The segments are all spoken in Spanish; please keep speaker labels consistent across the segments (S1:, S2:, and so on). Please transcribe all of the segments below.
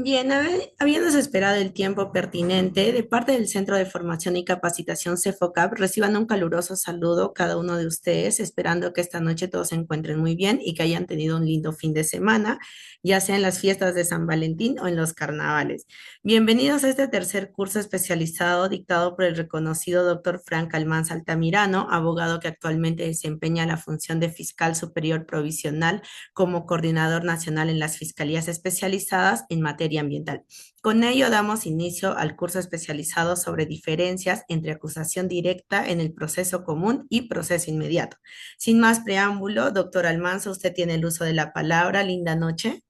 S1: Bien, habiéndose esperado el tiempo pertinente, de parte del Centro de Formación y Capacitación CEFOCAP, reciban un caluroso saludo cada uno de ustedes, esperando que esta noche todos se encuentren muy bien y que hayan tenido un lindo fin de semana, ya sea en las fiestas de San Valentín o en los carnavales. Bienvenidos a este tercer curso especializado dictado por el reconocido doctor Frank Almanza Altamirano, abogado que actualmente desempeña la función de fiscal superior provisional como coordinador nacional en las fiscalías especializadas en materia ambiental. Con ello damos inicio al curso especializado sobre diferencias entre acusación directa en el proceso común y proceso inmediato. Sin más preámbulo, doctor Almanza, usted tiene el uso de la palabra. Linda noche.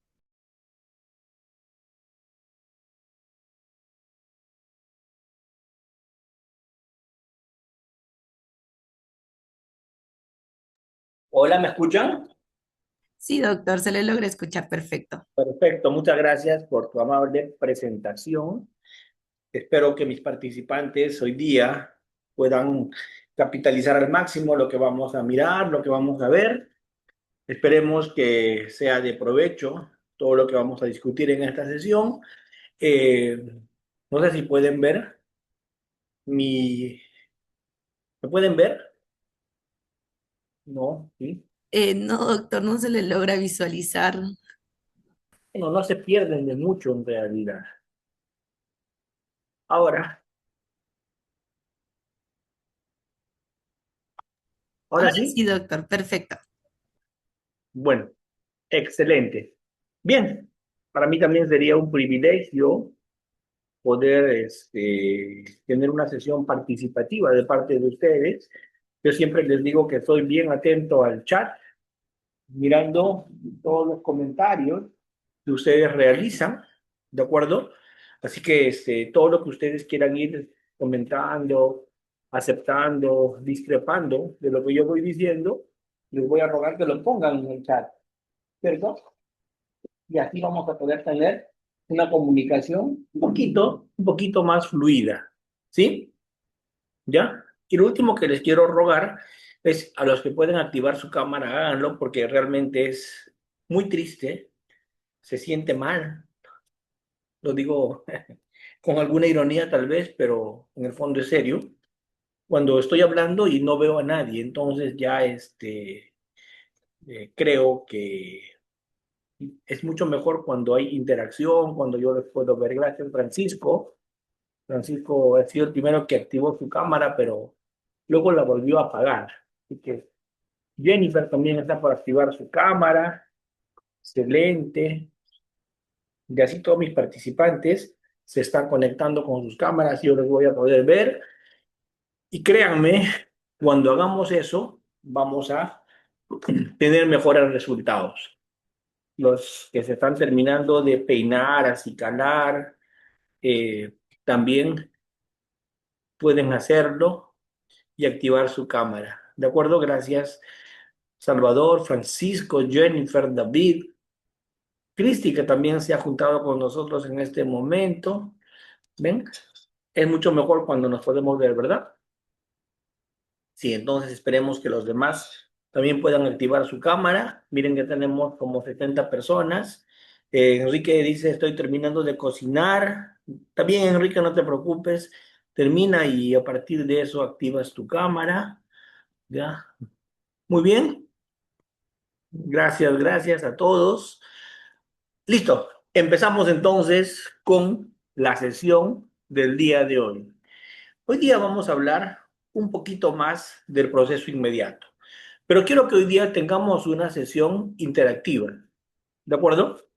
S2: Hola, ¿me escuchan?
S1: Sí, doctor, se le logra escuchar perfecto.
S2: Perfecto, muchas gracias por tu amable presentación. Espero que mis participantes hoy día puedan capitalizar al máximo lo que vamos a mirar, lo que vamos a ver. Esperemos que sea de provecho todo lo que vamos a discutir en esta sesión. Eh, no sé si pueden ver mi... ¿Me pueden ver? No, ¿sí?
S1: No, doctor, no se le logra visualizar.
S2: Bueno, no se pierden de mucho en realidad. Ahora
S1: Ahora sí,
S2: sí.
S1: doctor, perfecto.
S2: Bueno. Excelente. Bien, para mí también sería un privilegio poder tener una sesión participativa de parte de ustedes. Yo siempre les digo que estoy bien atento al chat, mirando todos los comentarios que ustedes realizan, ¿de acuerdo? Así que todo lo que ustedes quieran ir comentando, aceptando, discrepando de lo que yo voy diciendo, les voy a rogar que lo pongan en el chat, ¿cierto? Y así vamos a poder tener una comunicación un poquito más fluida, ¿sí? ¿Ya? Y lo último que les quiero rogar es a los que pueden activar su cámara, háganlo porque realmente es muy triste, se siente mal, lo digo con alguna ironía tal vez, pero en el fondo es serio. Cuando estoy hablando y no veo a nadie, entonces ya creo que es mucho mejor cuando hay interacción, cuando yo les puedo ver. Gracias, Francisco. Francisco ha sido el primero que activó su cámara, pero luego la volvió a apagar. Así que Jennifer también está por activar su cámara. Excelente. Y así todos mis participantes se están conectando con sus cámaras y yo les voy a poder ver. Y créanme, cuando hagamos eso, vamos a tener mejores resultados. Los que se están terminando de peinar, acicalar, también pueden hacerlo y activar su cámara. ¿De acuerdo? Gracias, Salvador, Francisco, Jennifer, David, Cristi, que también se ha juntado con nosotros en este momento. ¿Ven? Es mucho mejor cuando nos podemos ver, ¿verdad? Sí, entonces esperemos que los demás también puedan activar su cámara. Miren que tenemos como 70 personas. Enrique dice, estoy terminando de cocinar. Está bien, Enrique, no te preocupes. Termina y a partir de eso activas tu cámara. ¿Ya? Muy bien. Gracias, gracias a todos. Listo. Empezamos entonces con la sesión del día de hoy. Hoy día vamos a hablar un poquito más del proceso inmediato, pero quiero que hoy día tengamos una sesión interactiva, ¿de acuerdo?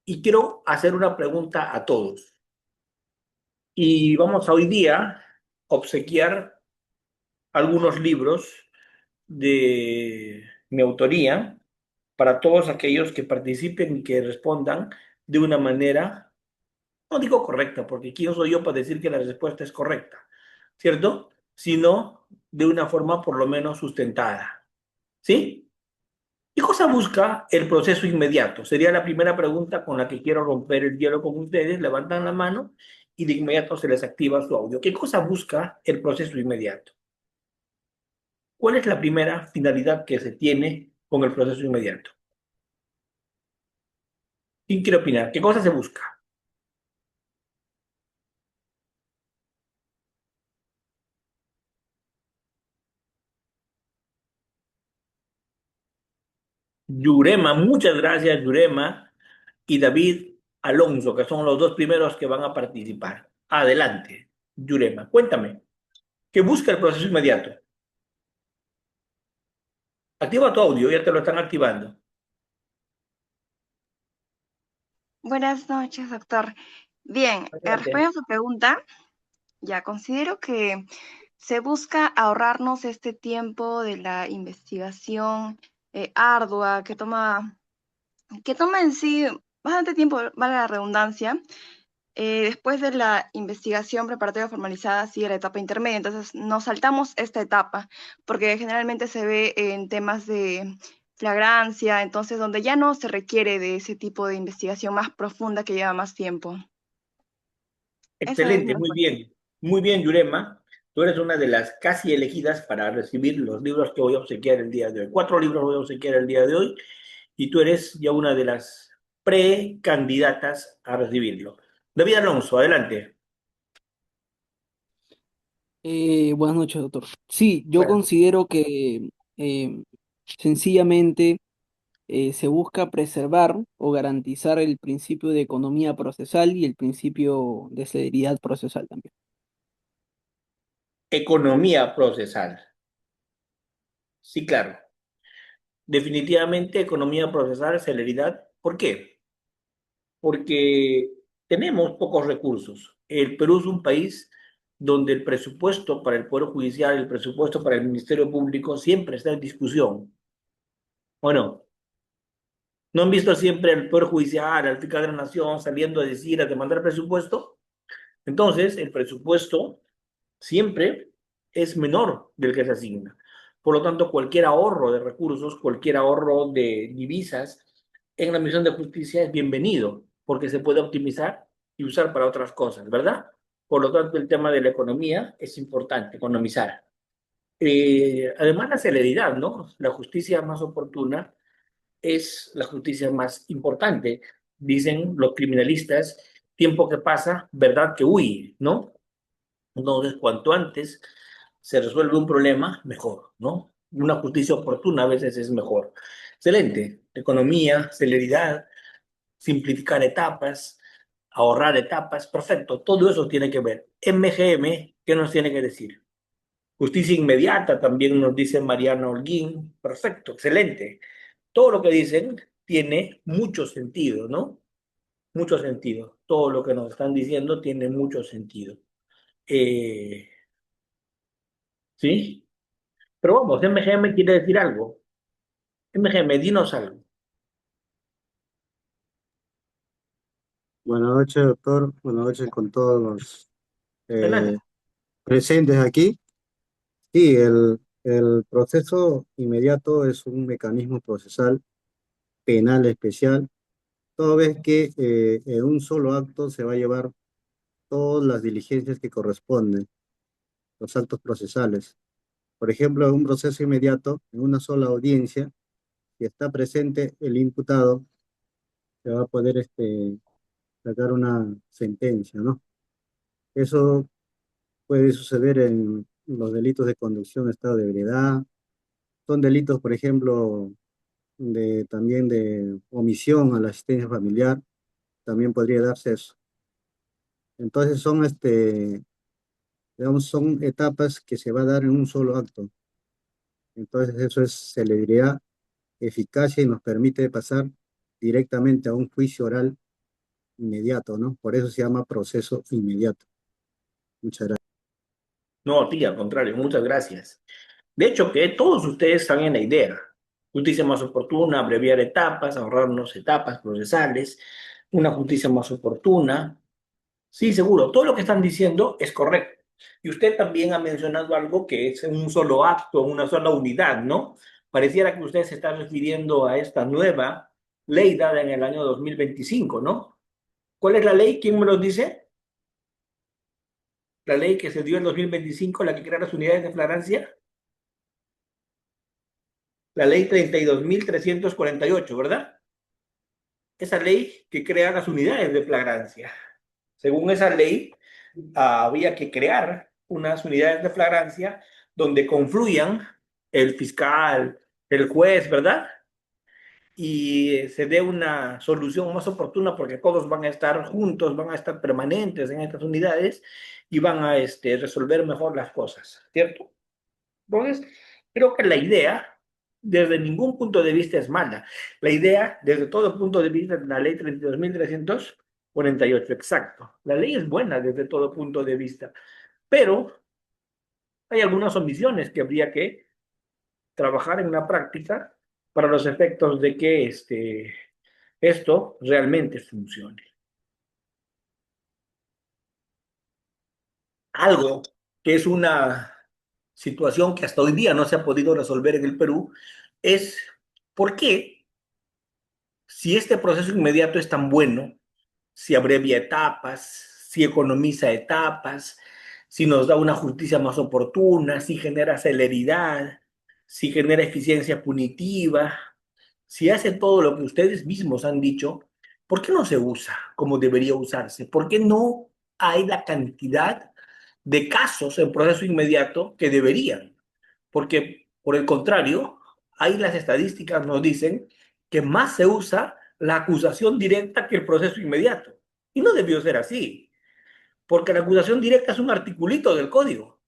S2: Y quiero hacer una pregunta a todos. Y vamos a hoy día obsequiar algunos libros de mi autoría para todos aquellos que participen y que respondan de una manera, no digo correcta, porque quién soy yo para decir que la respuesta es correcta, ¿cierto? Sino de una forma por lo menos sustentada, ¿sí? ¿Qué cosa busca el proceso inmediato? Sería la primera pregunta con la que quiero romper el hielo con ustedes. Levantan la mano y de inmediato se les activa su audio. ¿Qué cosa busca el proceso inmediato? ¿Cuál es la primera finalidad que se tiene con el proceso inmediato? ¿Quién quiere opinar? ¿Qué cosa se busca? Yurema, muchas gracias, Yurema, y David Alonso, que son los dos primeros que van a participar. Adelante, Yurema, cuéntame, ¿qué busca el proceso inmediato? Activa tu audio, ya te lo están activando.
S3: Buenas noches, doctor. Bien,
S2: Adelante.
S3: respondiendo a su pregunta, ya considero que se busca ahorrarnos este tiempo de la investigación ardua que toma en sí bastante tiempo, vale la redundancia. Después de la investigación preparatoria formalizada sigue la etapa intermedia, entonces nos saltamos esta etapa, porque generalmente se ve en temas de flagrancia, entonces donde ya no se requiere de ese tipo de investigación más profunda que lleva más tiempo. Esa es mi
S2: Excelente,
S3: respuesta.
S2: muy bien, Yurema. Tú eres una de las casi elegidas para recibir los libros que voy a obsequiar el día de hoy. 4 libros voy a obsequiar el día de hoy y tú eres ya una de las precandidatas a recibirlo. David Alonso, adelante.
S4: Buenas noches, doctor. Sí, yo
S2: Bueno,
S4: considero que sencillamente se busca preservar o garantizar el principio de economía procesal y el principio de celeridad procesal también.
S2: economía procesal. Sí, claro. Definitivamente economía procesal, celeridad. ¿Por qué? Porque tenemos pocos recursos. El Perú es un país donde el presupuesto para el Poder Judicial, el presupuesto para el Ministerio Público siempre está en discusión. ¿O no? ¿No han visto siempre al Poder Judicial, al fiscal de la Nación saliendo a decir, a demandar presupuesto? Entonces, el presupuesto siempre es menor del que se asigna. Por lo tanto, cualquier ahorro de recursos, cualquier ahorro de divisas en la misión de justicia es bienvenido, porque se puede optimizar y usar para otras cosas, ¿verdad? Por lo tanto, el tema de la economía es importante, economizar. Además, la celeridad, ¿no? La justicia más oportuna es la justicia más importante. Dicen los criminalistas, tiempo que pasa, verdad que huye, ¿no? Entonces, cuanto antes se resuelve un problema, mejor, ¿no? Una justicia oportuna a veces es mejor. Excelente. Economía, celeridad, simplificar etapas, ahorrar etapas, perfecto. Todo eso tiene que ver. MGM, ¿qué nos tiene que decir? Justicia inmediata, también nos dice Mariana Holguín. Perfecto, excelente. Todo lo que dicen tiene mucho sentido, ¿no? Mucho sentido. Todo lo que nos están diciendo tiene mucho sentido. Eh, ¿Sí? Pero vamos, MGM quiere decir algo. MGM, dinos algo.
S5: Buenas noches, doctor. Buenas noches con todos los
S2: Adelante.
S5: eh, presentes aquí. Sí, el proceso inmediato es un mecanismo procesal penal especial, toda vez que en un solo acto se va a llevar todas las diligencias que corresponden, los actos procesales. Por ejemplo, en un proceso inmediato, en una sola audiencia, si está presente el imputado, se va a poder sacar una sentencia, ¿no? Eso puede suceder en los delitos de conducción en estado de ebriedad. Son delitos, por ejemplo, también de omisión a la asistencia familiar. También podría darse eso. Entonces digamos, son etapas que se va a dar en un solo acto. Entonces eso es celeridad, eficacia y nos permite pasar directamente a un juicio oral inmediato, ¿no? Por eso se llama proceso inmediato. Muchas gracias.
S2: No, tía, al contrario, muchas gracias. De hecho, que todos ustedes están en la idea. Justicia más oportuna, abreviar etapas, ahorrarnos etapas procesales, una justicia más oportuna. Sí, seguro, todo lo que están diciendo es correcto. Y usted también ha mencionado algo que es en un solo acto, en una sola unidad, ¿no? Pareciera que usted se está refiriendo a esta nueva ley dada en el año 2025, ¿no? ¿Cuál es la ley? ¿Quién me lo dice? La ley que se dio en 2025, la que crea las unidades de flagrancia, la ley 32.348, ¿verdad? Esa ley que crea las unidades de flagrancia. Según esa ley, había que crear unas unidades de flagrancia donde confluyan el fiscal, el juez, ¿verdad? y se dé una solución más oportuna porque todos van a estar juntos, van a estar permanentes en estas unidades y van a resolver mejor las cosas, ¿cierto? Entonces, creo que la idea, desde ningún punto de vista es mala. La idea, desde todo punto de vista, de la ley 32.348, exacto. La ley es buena desde todo punto de vista, pero hay algunas omisiones que habría que trabajar en la práctica para los efectos de que esto realmente funcione. Algo que es una situación que hasta hoy día no se ha podido resolver en el Perú es por qué, si este proceso inmediato es tan bueno, si abrevia etapas, si economiza etapas, si nos da una justicia más oportuna, si genera celeridad, si genera eficiencia punitiva, si hace todo lo que ustedes mismos han dicho, ¿por qué no se usa como debería usarse? ¿Por qué no hay la cantidad de casos en proceso inmediato que deberían? Porque, por el contrario, ahí las estadísticas nos dicen que más se usa la acusación directa que el proceso inmediato. Y no debió ser así, porque la acusación directa es un articulito del código,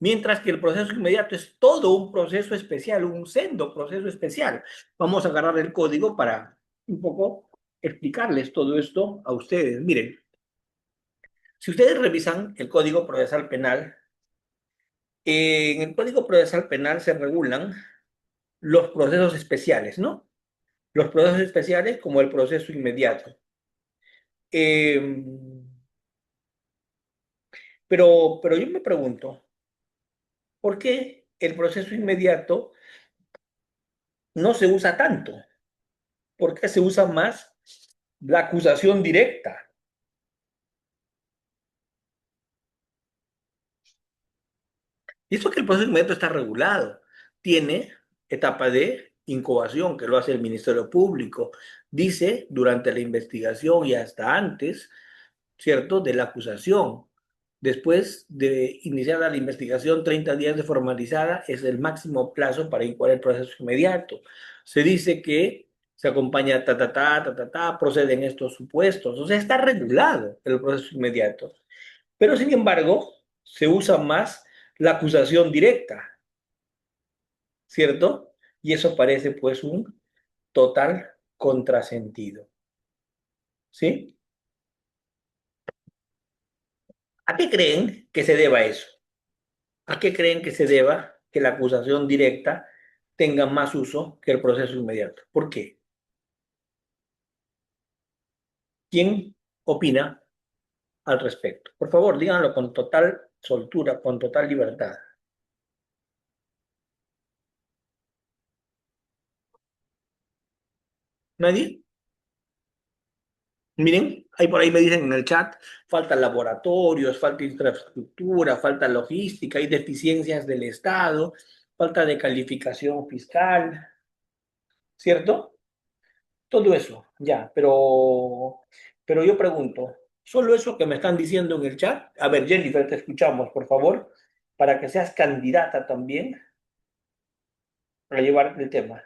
S2: mientras que el proceso inmediato es todo un proceso especial, un sendo proceso especial. Vamos a agarrar el código para un poco explicarles todo esto a ustedes. Miren, si ustedes revisan el Código Procesal Penal, en el Código Procesal Penal se regulan los procesos especiales, ¿no? Los procesos especiales como el proceso inmediato. Eh, pero yo me pregunto, ¿por qué el proceso inmediato no se usa tanto? ¿Por qué se usa más la acusación directa? Y eso que el proceso inmediato está regulado. Tiene etapa de incubación, que lo hace el Ministerio Público. Dice durante la investigación y hasta antes, ¿cierto?, de la acusación. Después de iniciada la investigación, 30 días de formalizada es el máximo plazo para incoar el proceso inmediato. Se dice que se acompaña proceden estos supuestos. O sea, está regulado el proceso inmediato. Pero sin embargo, se usa más la acusación directa, ¿cierto? Y eso parece pues un total contrasentido, ¿sí? ¿A qué creen que se deba eso? ¿A qué creen que se deba que la acusación directa tenga más uso que el proceso inmediato? ¿Por qué? ¿Quién opina al respecto? Por favor, díganlo con total soltura, con total libertad. ¿Nadie? Miren, ahí por ahí me dicen en el chat, faltan laboratorios, falta infraestructura, falta logística, hay deficiencias del Estado, falta de calificación fiscal, ¿cierto? Todo eso, ya, pero yo pregunto, ¿solo eso que me están diciendo en el chat? A ver, Jennifer, te escuchamos, por favor, para que seas candidata también para llevar el tema.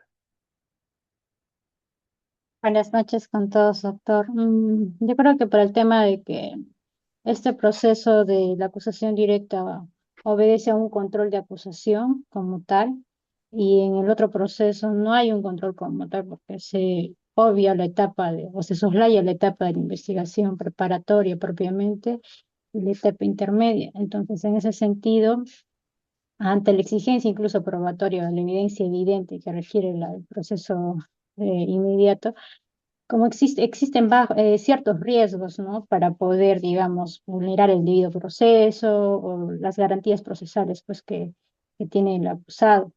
S6: Buenas noches con todos, doctor. Yo creo que por el tema de que este proceso de la acusación directa obedece a un control de acusación como tal, y en el otro proceso no hay un control como tal porque se obvia la etapa de, o se soslaya la etapa de la investigación preparatoria propiamente y la etapa intermedia. Entonces, en ese sentido, ante la exigencia incluso probatoria, la evidencia evidente que requiere el proceso inmediato, como ciertos riesgos, ¿no? Para poder, digamos, vulnerar el debido proceso o las garantías procesales, pues, que tiene el acusado.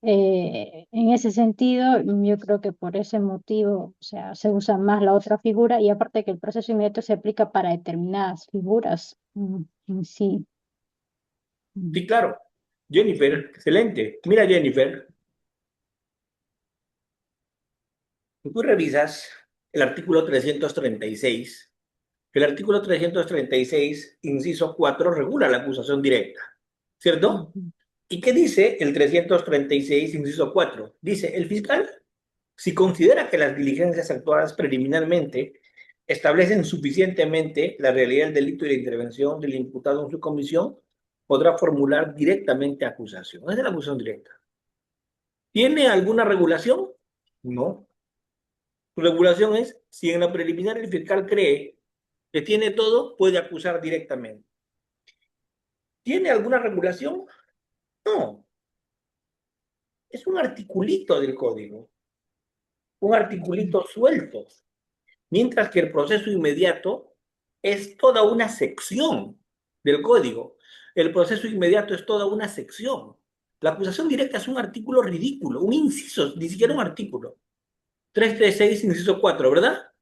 S6: En ese sentido, yo creo que por ese motivo, o sea, se usa más la otra figura y aparte que el proceso inmediato se aplica para determinadas figuras en sí.
S2: Sí, claro. Jennifer, excelente. Mira, Jennifer, tú revisas el artículo 336. El artículo 336, inciso 4, regula la acusación directa, ¿cierto?
S6: Ujú.
S2: ¿Y qué dice el 336, inciso 4? Dice, el fiscal Si considera que las diligencias actuadas preliminarmente establecen suficientemente la realidad del delito y la intervención del imputado en su comisión, podrá formular directamente acusación. Esa es la acusación directa. ¿Tiene alguna regulación? No. Su regulación es, si en la preliminar el fiscal cree que tiene todo, puede acusar directamente. ¿Tiene alguna regulación? No. Es un articulito del código, un articulito suelto, mientras que el proceso inmediato es toda una sección del código. El proceso inmediato es toda una sección. La acusación directa es un artículo ridículo, un inciso, ni siquiera un artículo. 336, inciso 4, ¿verdad?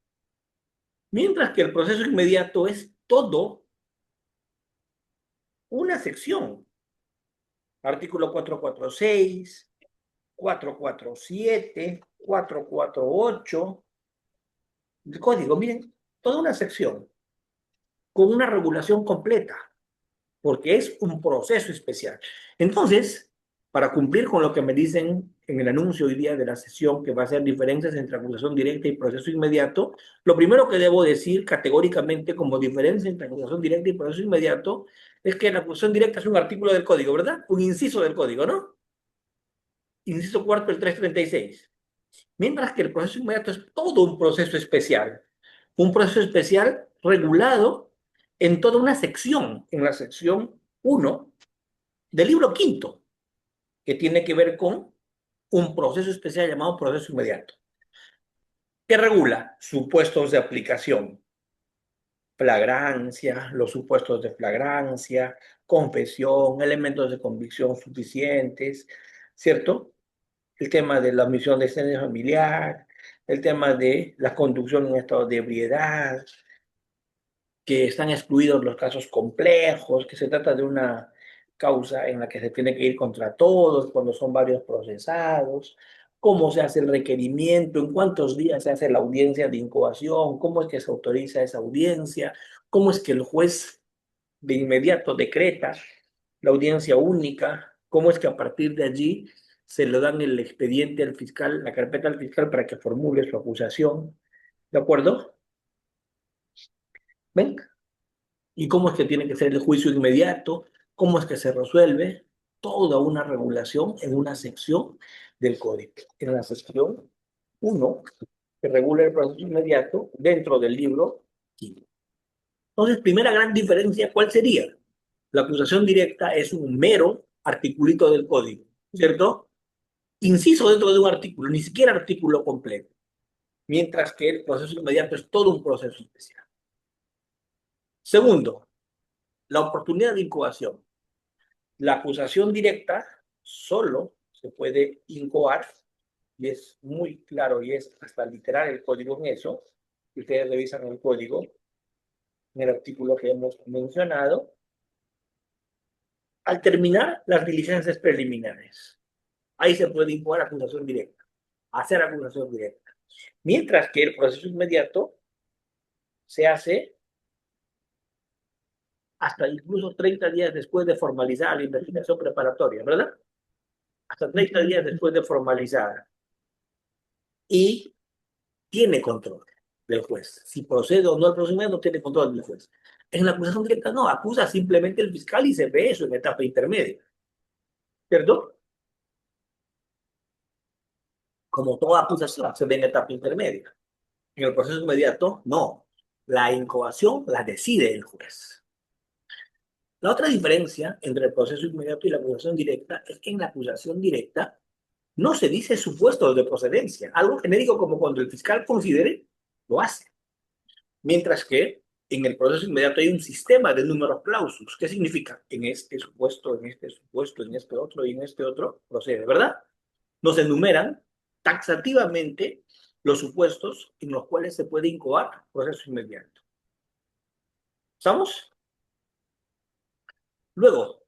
S2: Mientras que el proceso inmediato es todo una sección. Artículo 446, 447, 448 del código. Miren, toda una sección con una regulación completa, porque es un proceso especial. Entonces, para cumplir con lo que me dicen en el anuncio hoy día de la sesión, que va a ser diferencias entre acusación directa y proceso inmediato, lo primero que debo decir categóricamente como diferencia entre acusación directa y proceso inmediato es que la acusación directa es un artículo del código, ¿verdad? Un inciso del código, ¿no? Inciso cuarto del 336. Mientras que el proceso inmediato es todo un proceso especial regulado en toda una sección, en la sección 1 del libro quinto, que tiene que ver con un proceso especial llamado proceso inmediato, que regula supuestos de aplicación, flagrancia, los supuestos de flagrancia, confesión, elementos de convicción suficientes, ¿cierto? El tema de la omisión de escena familiar, el tema de la conducción en estado de ebriedad, que están excluidos los casos complejos, que se trata de una causa en la que se tiene que ir contra todos cuando son varios procesados, cómo se hace el requerimiento, en cuántos días se hace la audiencia de incoación, cómo es que se autoriza esa audiencia, cómo es que el juez de inmediato decreta la audiencia única, cómo es que a partir de allí se le dan el expediente al fiscal, la carpeta al fiscal para que formule su acusación, ¿de acuerdo? ¿Ven? Y cómo es que tiene que ser el juicio inmediato, cómo es que se resuelve, toda una regulación en una sección del código. En la sección 1, que regula el proceso inmediato dentro del libro 15. Entonces, primera gran diferencia, ¿cuál sería? La acusación directa es un mero articulito del código, ¿cierto? Inciso dentro de un artículo, ni siquiera artículo completo. Mientras que el proceso inmediato es todo un proceso especial. Segundo, la oportunidad de incoación. La acusación directa solo se puede incoar, y es muy claro, y es hasta literal el código en eso. Si ustedes revisan el código, en el artículo que hemos mencionado, al terminar las diligencias preliminares. Ahí se puede incoar acusación directa, hacer acusación directa. Mientras que el proceso inmediato se hace hasta incluso 30 días después de formalizar la investigación preparatoria, ¿verdad? Hasta 30 días después de formalizar. Y tiene control del juez. Si procede o no el procedimiento, no tiene control del juez. En la acusación directa no, acusa simplemente el fiscal y se ve eso en etapa intermedia. ¿Cierto? Como toda acusación se ve en etapa intermedia. En el proceso inmediato, no. La incoación la decide el juez. La otra diferencia entre el proceso inmediato y la acusación directa es que en la acusación directa no se dice supuestos de procedencia. Algo genérico como cuando el fiscal considere, lo hace. Mientras que en el proceso inmediato hay un sistema de números clausus. ¿Qué significa? En este supuesto, en este supuesto, en este otro y en este otro procede, ¿verdad? Nos enumeran taxativamente los supuestos en los cuales se puede incoar proceso inmediato. ¿Estamos? Luego,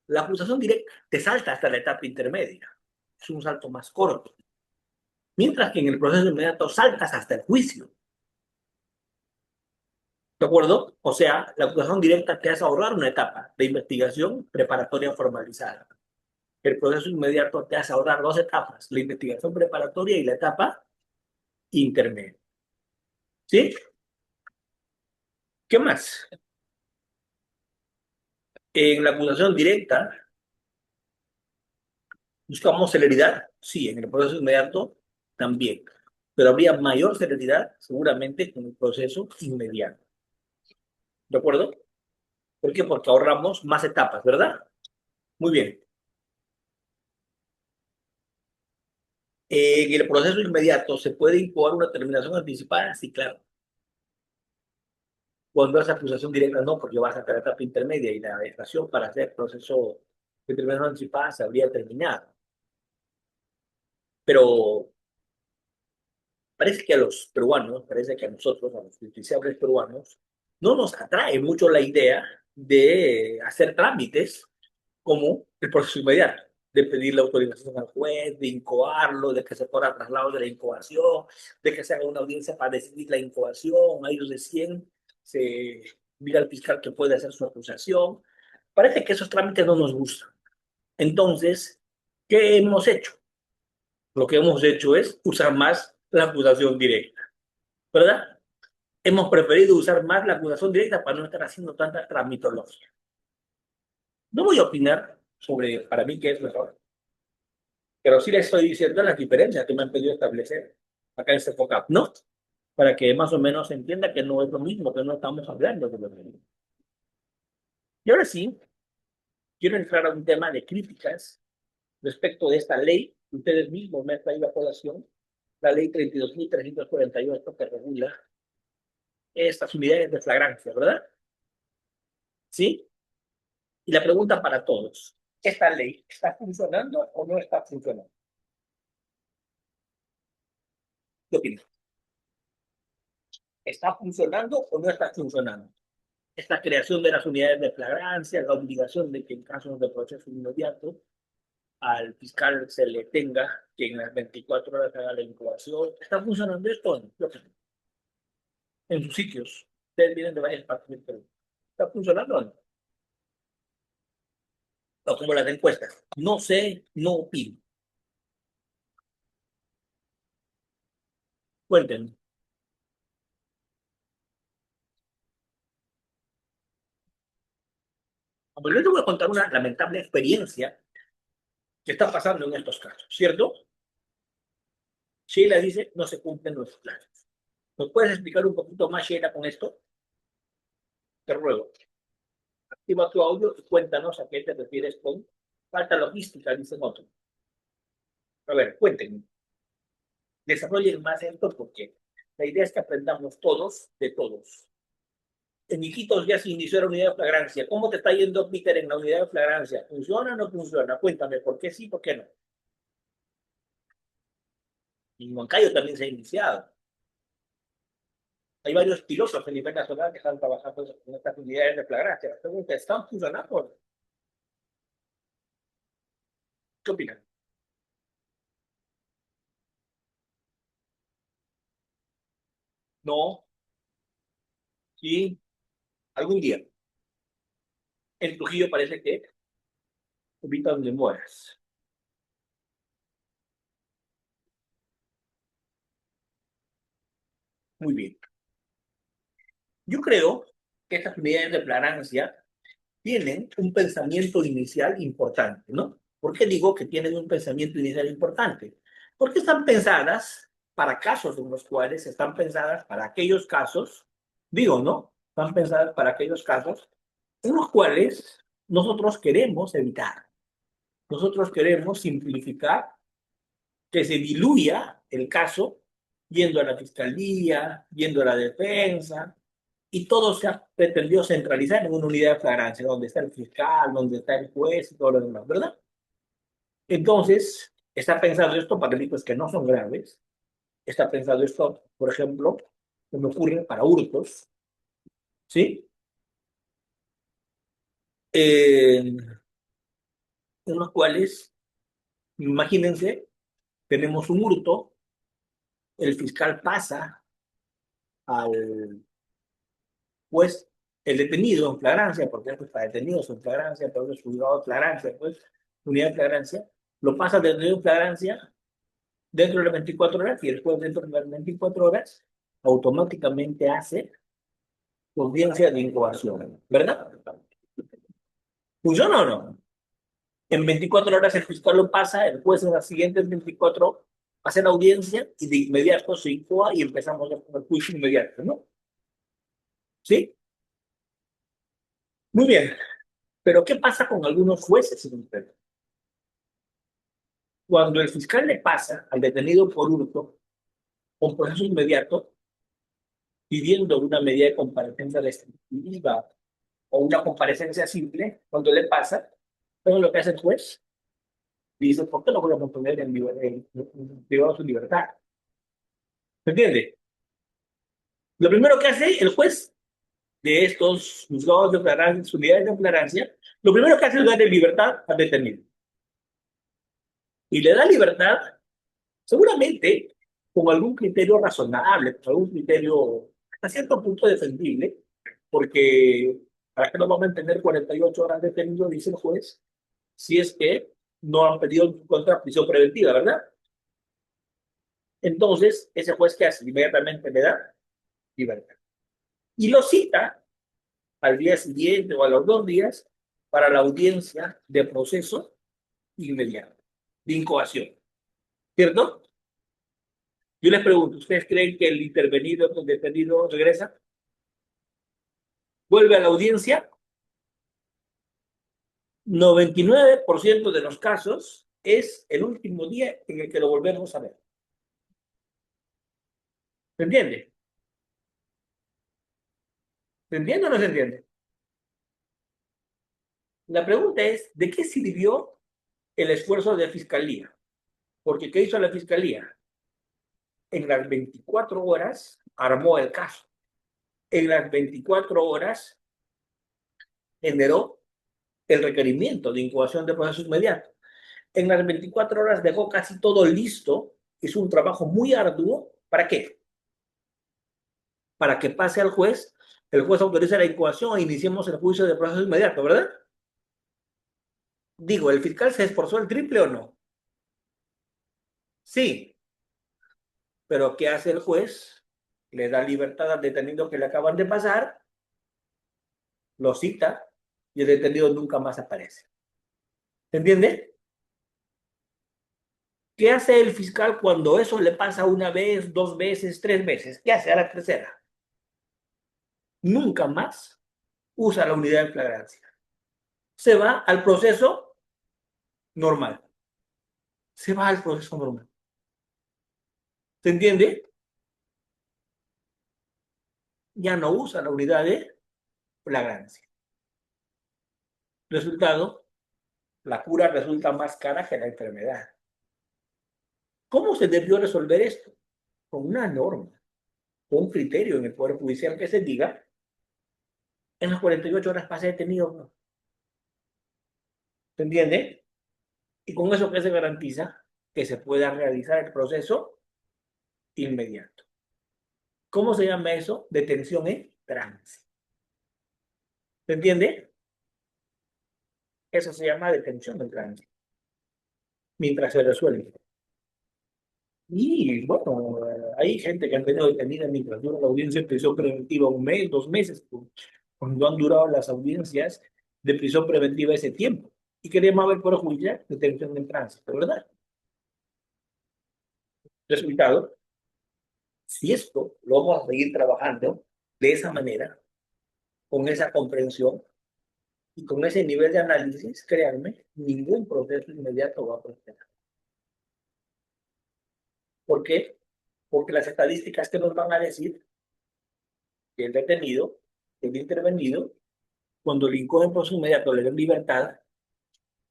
S2: la acusación directa te salta hasta la etapa intermedia. Es un salto más corto. Mientras que en el proceso inmediato saltas hasta el juicio. ¿De acuerdo? O sea, la acusación directa te hace ahorrar una etapa de investigación preparatoria formalizada. El proceso inmediato te hace ahorrar dos etapas, la investigación preparatoria y la etapa intermedia. ¿Sí? ¿Qué más? En la acusación directa, ¿buscamos celeridad? Sí, en el proceso inmediato también. Pero habría mayor celeridad seguramente en el proceso inmediato. ¿De acuerdo? ¿Por qué? Porque ahorramos más etapas, ¿verdad? Muy bien. En el proceso inmediato, ¿se puede incoar una terminación anticipada? Sí, claro. Cuando es acusación directa, no, porque vas a la etapa intermedia y la estación para hacer proceso de terminación anticipada se habría terminado. Pero parece que a los peruanos, parece que a nosotros, a los justiciables peruanos, no nos atrae mucho la idea de hacer trámites como el proceso inmediato, de pedir la autorización al juez, de incoarlo, de que se ponga traslado de la incoación, de que se haga una audiencia para decidir la incoación, a ellos recién se mira al fiscal que puede hacer su acusación. Parece que esos trámites no nos gustan. Entonces, ¿qué hemos hecho? Lo que hemos hecho es usar más la acusación directa, ¿verdad? Hemos preferido usar más la acusación directa para no estar haciendo tanta tramitología. No voy a opinar sobre para mí qué es mejor, pero sí les estoy diciendo las diferencias que me han pedido establecer acá en este FOCAP, ¿no? Para que más o menos se entienda que no es lo mismo, que no estamos hablando de lo mismo. Y ahora sí, quiero entrar a un tema de críticas respecto de esta ley que ustedes mismos me han traído a colación, la ley 32.348 que regula estas unidades de flagrancia, ¿verdad? ¿Sí? Y la pregunta para todos, ¿esta ley está funcionando o no está funcionando? ¿Qué opinan? ¿Está funcionando o no está funcionando? Esta creación de las unidades de flagrancia, la obligación de que en casos de proceso inmediato al fiscal se le tenga que en las 24 horas haga la incubación. ¿Está funcionando esto o no? En sus sitios. Ustedes vienen de varias partes del Perú. ¿Está funcionando o no? O como las encuestas. No sé, no opino. Cuéntenme. Bueno, yo les voy a contar una lamentable experiencia que está pasando en estos casos, ¿cierto? Sheila dice, no se cumplen los plazos. ¿Nos puedes explicar un poquito más, Sheila, con esto? Te ruego. Activa tu audio y cuéntanos a qué te refieres con falta logística, dicen otros. A ver, cuéntenme. Desarrollen más esto porque la idea es que aprendamos todos de todos. En Iquitos ya se inició la unidad de flagrancia. ¿Cómo te está yendo, Peter, en la unidad de flagrancia? ¿Funciona o no funciona? Cuéntame, ¿por qué sí, por qué no? En Huancayo también se ha iniciado. Hay varios pilotos a nivel nacional que están trabajando en estas unidades de flagrancia. La pregunta, ¿están funcionando? ¿Qué opinan? No, sí, algún día. En Trujillo parece que evitan demoras. Muy bien. Yo creo que estas unidades de flagrancia tienen un pensamiento inicial importante, ¿no? ¿Por qué digo que tienen un pensamiento inicial importante? Porque están pensadas para casos en los cuales están pensadas para aquellos casos, digo, ¿no? Están pensadas para aquellos casos en los cuales nosotros queremos evitar. Nosotros queremos simplificar que se diluya el caso yendo a la fiscalía, yendo a la defensa, y todo se ha pretendido centralizar en una unidad de flagrancia, donde está el fiscal, donde está el juez y todo lo demás, ¿verdad? Entonces, está pensado esto para delitos que no son graves, está pensado esto, por ejemplo, que me ocurre para hurtos, ¿sí? En los cuales, imagínense, tenemos un hurto, el fiscal pasa al juez, el detenido en flagrancia, porque él está detenido en flagrancia, pero es juzgado en flagrancia, pues unidad de flagrancia, lo pasa detenido en flagrancia dentro de las 24 horas y después dentro de las 24 horas automáticamente hace audiencia de incoación, ¿verdad? ¿Funciona o no? En 24 horas el fiscal lo pasa, el juez en las siguientes 24 hace la audiencia y de inmediato se incoa y empezamos con el juicio inmediato, ¿no? ¿Sí? Muy bien. Pero ¿qué pasa con algunos jueces, señor Pedro? Cuando el fiscal le pasa al detenido por hurto un proceso inmediato pidiendo una medida de comparecencia restrictiva o una comparecencia simple, cuando le pasa, todo lo que hace el juez dice, ¿por qué lo voy a mantener en privado de su libertad? ¿Se entiende? Lo primero que hace el juez de estos juzgados de flagrancia, unidades de flagrancia, lo primero que hace es darle libertad al detenido. Y le da libertad, seguramente, con algún criterio razonable, con algún criterio hasta cierto punto defendible, porque ¿para qué no vamos a mantener 48 horas detenido, dice el juez, si es que no han pedido en su contra prisión preventiva, ¿verdad? Entonces, ese juez que hace inmediatamente le da libertad. Y lo cita al día siguiente o a los 2 días para la audiencia de proceso inmediato, de incoación, ¿cierto? Yo les pregunto, ¿ustedes creen que el intervenido, el detenido regresa? ¿Vuelve a la audiencia? 99% de los casos es el último día en el que lo volvemos a ver. ¿Se entiende? ¿Se entiende o no se entiende? La pregunta es, ¿de qué sirvió el esfuerzo de fiscalía? Porque ¿qué hizo la fiscalía? En las 24 horas armó el caso. En las 24 horas generó el requerimiento de incoación de proceso inmediato. En las 24 horas dejó casi todo listo. Hizo un trabajo muy arduo. ¿Para qué? Para que pase al juez, el juez autoriza la incoación e iniciemos el juicio de proceso inmediato, ¿verdad? Digo, ¿el fiscal se esforzó el triple o no? Sí, pero ¿qué hace el juez? Le da libertad al detenido que le acaban de pasar, lo cita y el detenido nunca más aparece. ¿Se entiende? ¿Qué hace el fiscal cuando eso le pasa una vez, 2 veces, 3 veces? ¿Qué hace a la tercera? Nunca más usa la unidad de flagrancia. Se va al proceso normal. Se va al proceso normal. ¿Se entiende? Ya no usa la unidad de flagrancia. Resultado, la cura resulta más cara que la enfermedad. ¿Cómo se debió resolver esto? Con una norma, con un criterio en el Poder Judicial que se diga, en las 48 horas pase detenido, ¿no? ¿Se entiende? Y con eso que se garantiza que se pueda realizar el proceso inmediato. ¿Cómo se llama eso? Detención en tránsito. ¿Se entiende? Eso se llama detención en tránsito. Mientras se resuelve. Y bueno, hay gente que han tenido detenida mientras dura la audiencia de prisión preventiva 1 mes, 2 meses, cuando han durado las audiencias de prisión preventiva ese tiempo. ¿Y queremos ver por judicial? Detención en tránsito, ¿verdad? Resultado, si esto lo vamos a seguir trabajando de esa manera, con esa comprensión y con ese nivel de análisis, créanme, ningún proceso inmediato va a prosperar. ¿Por qué? Porque las estadísticas que nos van a decir que el detenido, el intervenido, cuando le incogen por su inmediato, le den libertad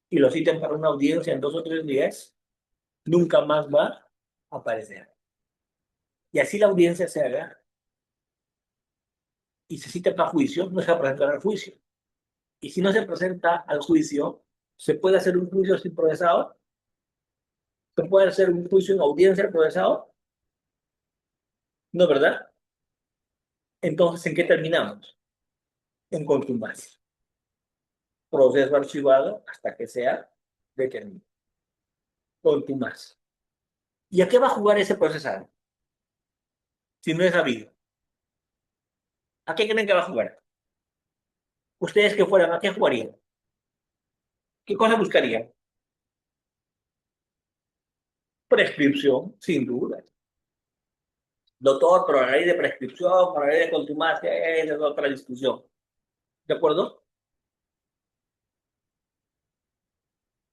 S2: y lo citen para una audiencia en 2 o 3 días, nunca más va a aparecer. Y así la audiencia se haga y se cita para juicio, no se va a presentar al juicio. Y si no se presenta al juicio, se puede hacer un juicio sin procesado, se puede hacer un juicio en audiencia procesado, ¿no, verdad? Entonces, ¿en qué terminamos? En contumacia. Proceso archivado hasta que sea detenido, contumaz. ¿Y a qué va a jugar ese procesal si no es sabido? ¿A qué creen que va a jugar? Ustedes que fueran, ¿a qué jugarían? ¿Qué cosa buscarían? Prescripción, sin duda. Doctor, pero la ley de prescripción, para la ley de contumacia, esa es otra discusión. ¿De acuerdo?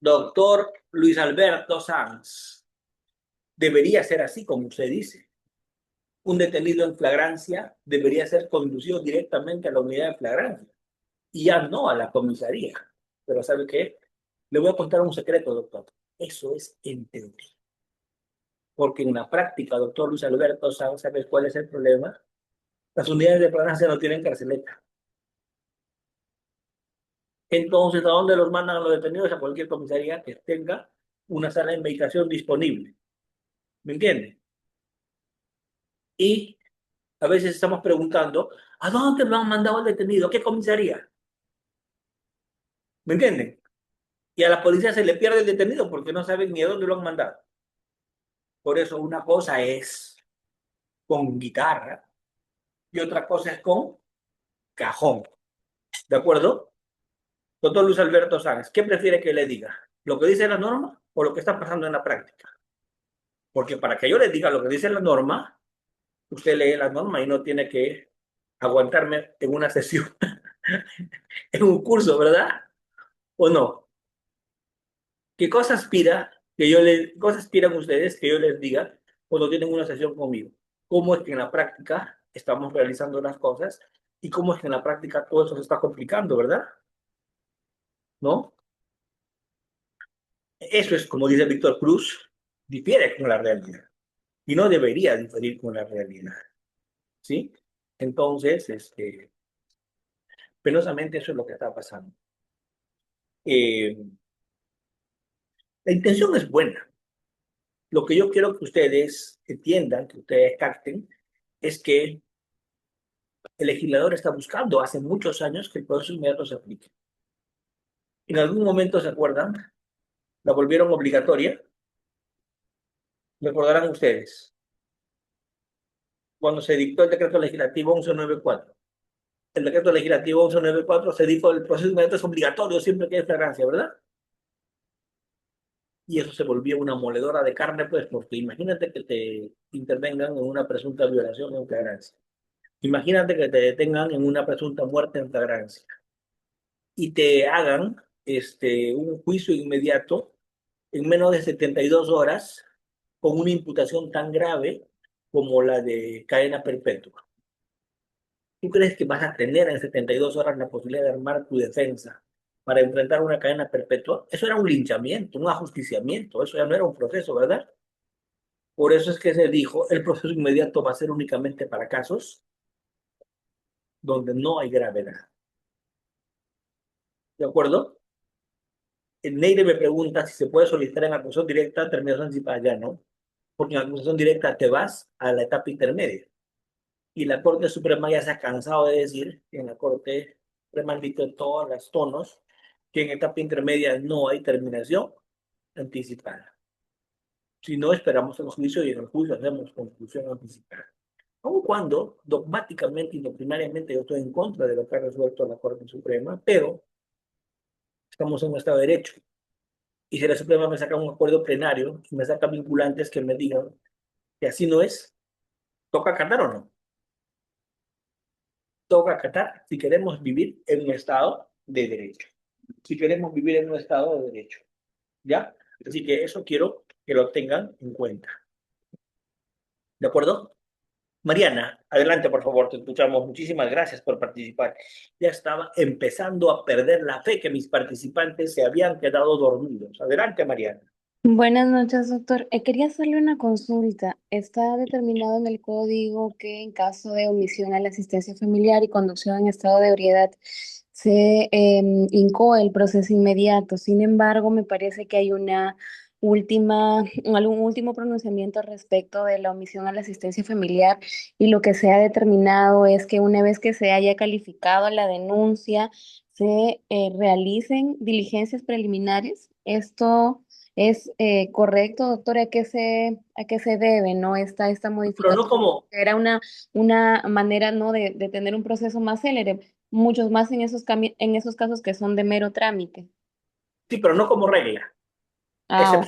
S2: Doctor Luis Alberto Sanz, debería ser así como usted dice. Un detenido en flagrancia debería ser conducido directamente a la unidad de flagrancia y ya no a la comisaría. Pero ¿sabe qué? Le voy a contar un secreto, doctor. Eso es en teoría. Porque en la práctica, doctor Luis Alberto Sanz, ¿sabe cuál es el problema? Las unidades de flagrancia no tienen carceleta. Entonces, ¿a dónde los mandan a los detenidos? A cualquier comisaría que tenga una sala de medicación disponible. ¿Me entiende? Y a veces estamos preguntando, ¿a dónde lo han mandado al detenido? ¿Qué comisaría? ¿Me entienden? Y a la policía se le pierde el detenido porque no saben ni a dónde lo han mandado. Por eso una cosa es con guitarra y otra cosa es con cajón. ¿De acuerdo? Doctor Luis Alberto Sáenz, ¿qué prefiere que le diga? ¿Lo que dice la norma o lo que está pasando en la práctica? Porque para que yo le diga lo que dice la norma, usted lee la norma y no tiene que aguantarme en una sesión, en un curso, ¿verdad? ¿O no? ¿Qué cosa aspiran ustedes que yo les diga cuando tienen una sesión conmigo? ¿Cómo es que en la práctica estamos realizando las cosas y cómo es que en la práctica todo eso se está complicando, ¿verdad? ¿No? Eso es, como dice Víctor Cruz, difiere con la realidad y no debería diferir con la realidad, ¿sí? Entonces, penosamente eso es lo que está pasando. Eh, la intención es buena. Lo que yo quiero que ustedes entiendan, que ustedes capten, es que el legislador está buscando hace muchos años que el proceso inmediato se aplique. En algún momento, ¿se acuerdan? La volvieron obligatoria. Recordarán ustedes, cuando se dictó el decreto legislativo 1194. El decreto legislativo 1194 se dijo el proceso inmediato es obligatorio siempre que hay flagrancia, ¿verdad? Y eso se volvió una moledora de carne, pues, porque imagínate que te intervengan en una presunta violación en flagrancia. Imagínate que te detengan en una presunta muerte en flagrancia y te hagan un juicio inmediato en menos de 72 horas con una imputación tan grave como la de cadena perpetua. ¿Tú crees que vas a tener en 72 horas la posibilidad de armar tu defensa para enfrentar una cadena perpetua? Eso era un linchamiento, un ajusticiamiento, eso ya no era un proceso, ¿verdad? Por eso es que se dijo, el proceso inmediato va a ser únicamente para casos donde no hay gravedad. ¿De acuerdo? El Neire me pregunta si se puede solicitar en acusación directa, terminación anticipada. Ya no, porque en acusación directa te vas a la etapa intermedia. Y la Corte Suprema ya se ha cansado de decir, en la Corte Suprema han dicho en todos los tonos, que en etapa intermedia no hay terminación anticipada. Si no, esperamos el juicio y en el juicio hacemos conclusión anticipada. Aun cuando dogmáticamente y doctrinariamente yo estoy en contra de lo que ha resuelto la Corte Suprema, pero estamos en un Estado de Derecho. Y si la Suprema me saca un acuerdo plenario y me saca vinculantes que me digan que así no es, ¿toca acatar o no? Toca acatar si queremos vivir en un Estado de Derecho. Si queremos vivir en un Estado de Derecho. ¿Ya? Así que eso quiero que lo tengan en cuenta. ¿De acuerdo? Mariana, adelante, por favor, te escuchamos. Muchísimas gracias por participar. Ya estaba empezando a perder la fe que mis participantes se habían quedado dormidos. Adelante, Mariana.
S7: Buenas noches, doctor. Quería hacerle una consulta. Está determinado en el código que en caso de omisión a la asistencia familiar y conducción en estado de ebriedad se incoe el proceso inmediato. Sin embargo, me parece que hay algún último pronunciamiento respecto de la omisión a la asistencia familiar y lo que se ha determinado es que una vez que se haya calificado la denuncia, se realicen diligencias preliminares ¿Esto es correcto, doctora? A qué se debe, ¿no? Esta
S2: Pero no
S7: modificación.
S2: como,
S7: Era una manera, ¿no? De tener un proceso más célere, muchos más en en esos casos que son de mero trámite.
S2: sí, pero no como regla.
S7: Ah, ok.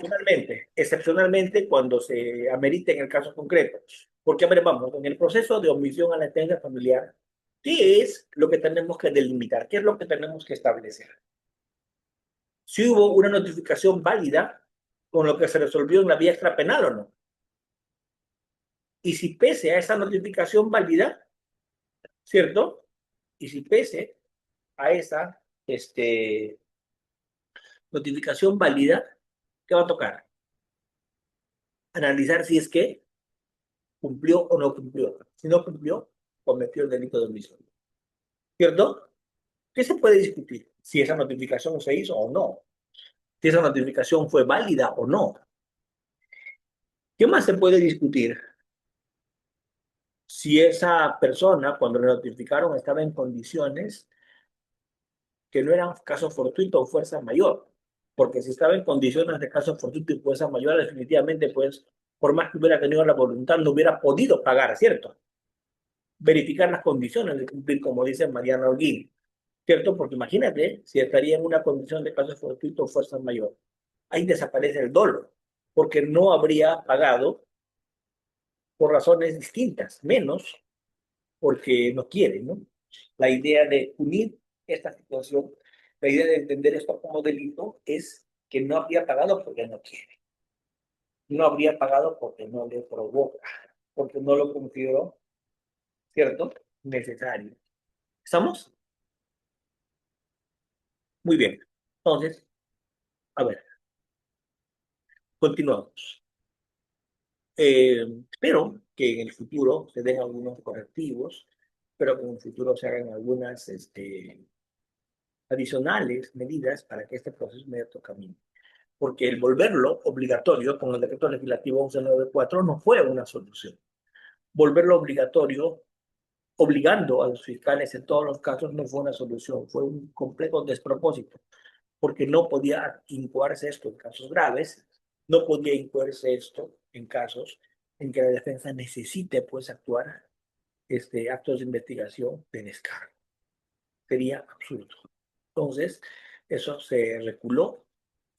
S2: Excepcionalmente cuando se amerite en el caso concreto. Porque, a ver, vamos, en el proceso de omisión a la asistencia familiar, ¿qué es lo que tenemos que delimitar? ¿Qué es lo que tenemos que establecer? Si hubo una notificación válida con lo que se resolvió en la vía extrapenal o no. Y si pese a esa notificación válida, ¿cierto? Y si pese a esa notificación válida, ¿qué va a tocar? Analizar si es que cumplió o no cumplió. Si no cumplió, cometió el delito de omisión. ¿Cierto? ¿Qué se puede discutir? Si esa notificación se hizo o no. Si esa notificación fue válida o no. ¿Qué más se puede discutir? Si esa persona, cuando le notificaron, estaba en condiciones que no eran caso fortuito o fuerza mayor. Porque si estaba en condiciones de caso fortuito y fuerza mayor, definitivamente, pues, por más que hubiera tenido la voluntad, no hubiera podido pagar, ¿cierto? Verificar las condiciones de cumplir, como dice Mariana Holguín, ¿cierto? Porque imagínate si estaría en una condición de caso fortuito o fuerza mayor. Ahí desaparece el dolo, porque no habría pagado por razones distintas, menos porque no quiere, ¿no? La idea de unir esta situación, la idea de entender esto como delito es que no habría pagado porque no quiere, no habría pagado porque no le provoca, porque no lo consideró, ¿cierto? Necesario. ¿Estamos? Muy bien. Entonces, a ver, continuamos. Espero que en el futuro se den algunos correctivos, pero que en el futuro se hagan algunas adicionales medidas para que este proceso inmediato camine. Porque el volverlo obligatorio con el decreto legislativo 1194 no fue una solución. Volverlo obligatorio, obligando a los fiscales en todos los casos, no fue una solución, fue un completo despropósito, porque no podía incoarse esto en casos graves, no podía incoarse esto en casos en que la defensa necesite pues actuar actos de investigación de descargo. Sería absurdo. Entonces, eso se reculó.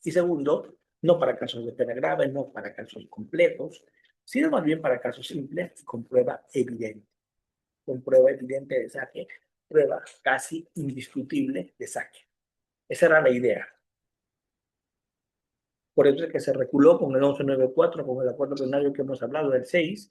S2: Y segundo, no para casos de pena grave, no para casos completos, sino más bien para casos simples y con prueba evidente de saque, prueba casi indiscutible de saque. Esa era la idea. Por eso es que se reculó con el 1194, con el acuerdo plenario que hemos hablado del 6.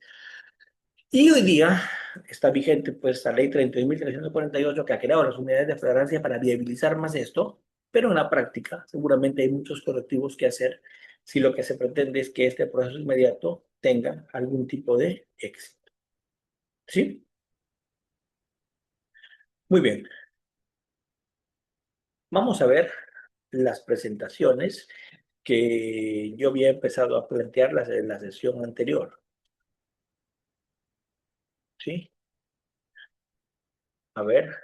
S2: Y hoy día está vigente pues la ley 31.348 que ha creado las unidades de flagrancia para viabilizar más esto, pero en la práctica seguramente hay muchos correctivos que hacer si lo que se pretende es que este proceso inmediato tenga algún tipo de éxito. ¿Sí? Muy bien. Vamos a ver las presentaciones que yo había empezado a plantearlas en la sesión anterior. ¿Sí? A ver,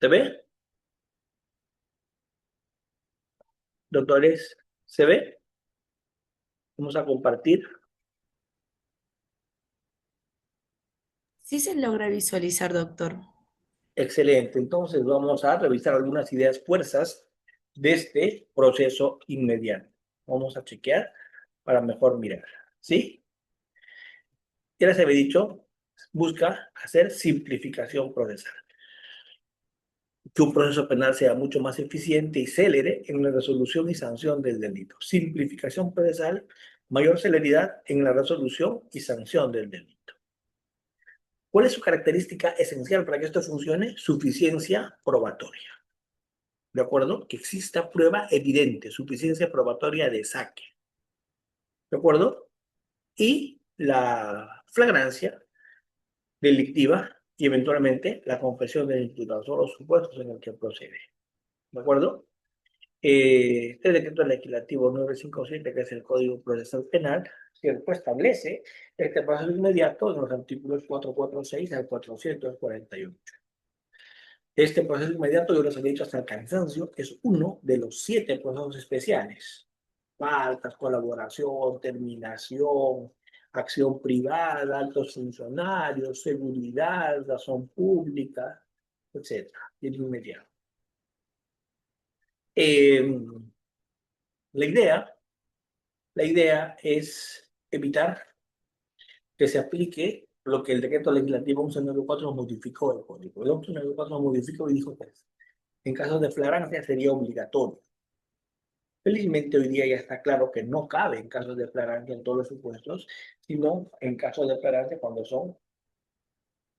S2: ¿se ve? Doctores, ¿se ve? Vamos a compartir.
S1: Sí se logra visualizar, doctor.
S2: Excelente. Entonces vamos a revisar algunas ideas fuerzas de este proceso inmediato. Vamos a chequear para mejor mirar. ¿Sí? Ya les había dicho, busca hacer simplificación procesal. Que un proceso penal sea mucho más eficiente y célere en la resolución y sanción del delito. Simplificación procesal, mayor celeridad en la resolución y sanción del delito. ¿Cuál es su característica esencial para que esto funcione? Suficiencia probatoria. ¿De acuerdo? Que exista prueba evidente, suficiencia probatoria de saque. ¿De acuerdo? Y la flagrancia delictiva y eventualmente la confesión del imputado. Son los supuestos en el que procede. ¿De acuerdo? Este decreto legislativo 957, que es el Código Procesal Penal, ¿cierto? Establece este proceso inmediato en los artículos 446 al 448. Este proceso inmediato, yo les he dicho hasta el cansancio, es uno de los 7 procesos especiales. Faltas, colaboración, terminación, acción privada, altos funcionarios, seguridad, razón pública, etc. Y el inmediato. Eh, la idea, la idea es evitar que se aplique lo que el decreto legislativo 1194 modificó el código. El 1194 modificó y dijo que en casos de flagrancia sería obligatorio. Felizmente hoy día ya está claro que no cabe en casos de flagrancia en todos los supuestos, sino en casos de flagrancia cuando son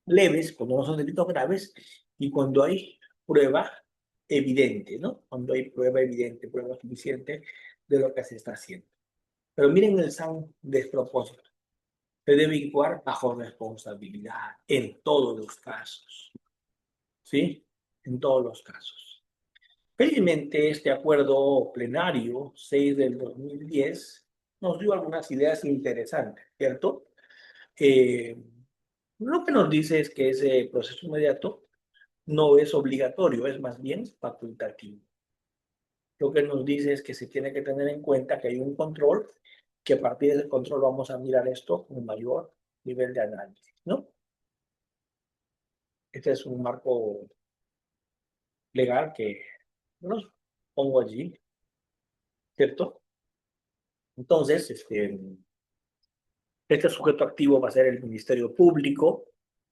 S2: leves, cuando no son delitos graves y cuando hay prueba evidente, ¿no? Cuando hay prueba evidente, prueba suficiente de lo que se está haciendo. Pero miren el san despropósito. Se debe actuar bajo responsabilidad en todos los casos, ¿sí? En todos los casos. Felizmente, este acuerdo plenario 6 del 2010 nos dio algunas ideas interesantes, ¿cierto? Lo que nos dice es que ese proceso inmediato no es obligatorio, es más bien facultativo. Lo que nos dice es que se tiene que tener en cuenta que hay un control, que a partir de ese control vamos a mirar esto con mayor nivel de análisis, ¿no? Este es un marco legal que los pongo allí, ¿cierto? Entonces, este sujeto activo va a ser el Ministerio Público,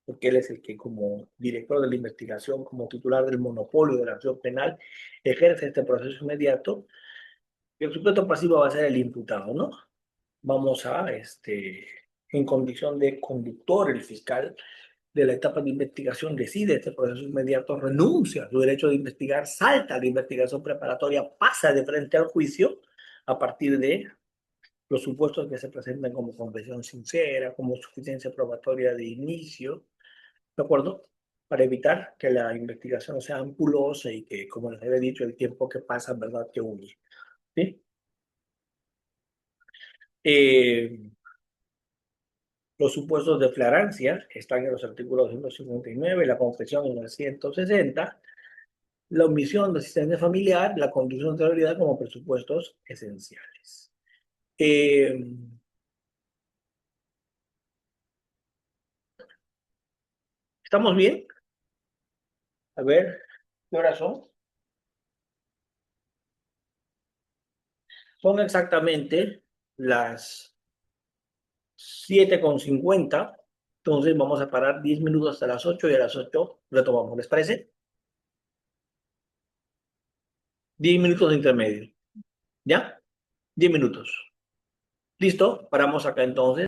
S2: porque él es el que como director de la investigación, como titular del monopolio de la acción penal, ejerce este proceso inmediato. Y el sujeto pasivo va a ser el imputado, ¿no? Vamos a, en condición de conductor, el fiscal de la etapa de investigación decide este proceso inmediato, renuncia a su derecho de investigar, salta a la investigación preparatoria, pasa de frente al juicio a partir de los supuestos que se presentan como confesión sincera, como suficiencia probatoria de inicio, ¿de acuerdo? Para evitar que la investigación sea ampulosa y que, como les había dicho, el tiempo que pasa, ¿verdad?, que huye, ¿sí? Los supuestos de flagrancia están en los artículos 159, la confesión en el 160, la omisión de asistencia familiar, la conducción de autoridad como presupuestos esenciales. ¿Estamos bien? A ver, ¿qué horas son? Son exactamente las 7:50. Entonces vamos a parar 10 minutos hasta las 8 y a las 8 retomamos. ¿Les parece? 10 minutos de intermedio. ¿Ya? 10 minutos. ¿Listo? Paramos acá entonces.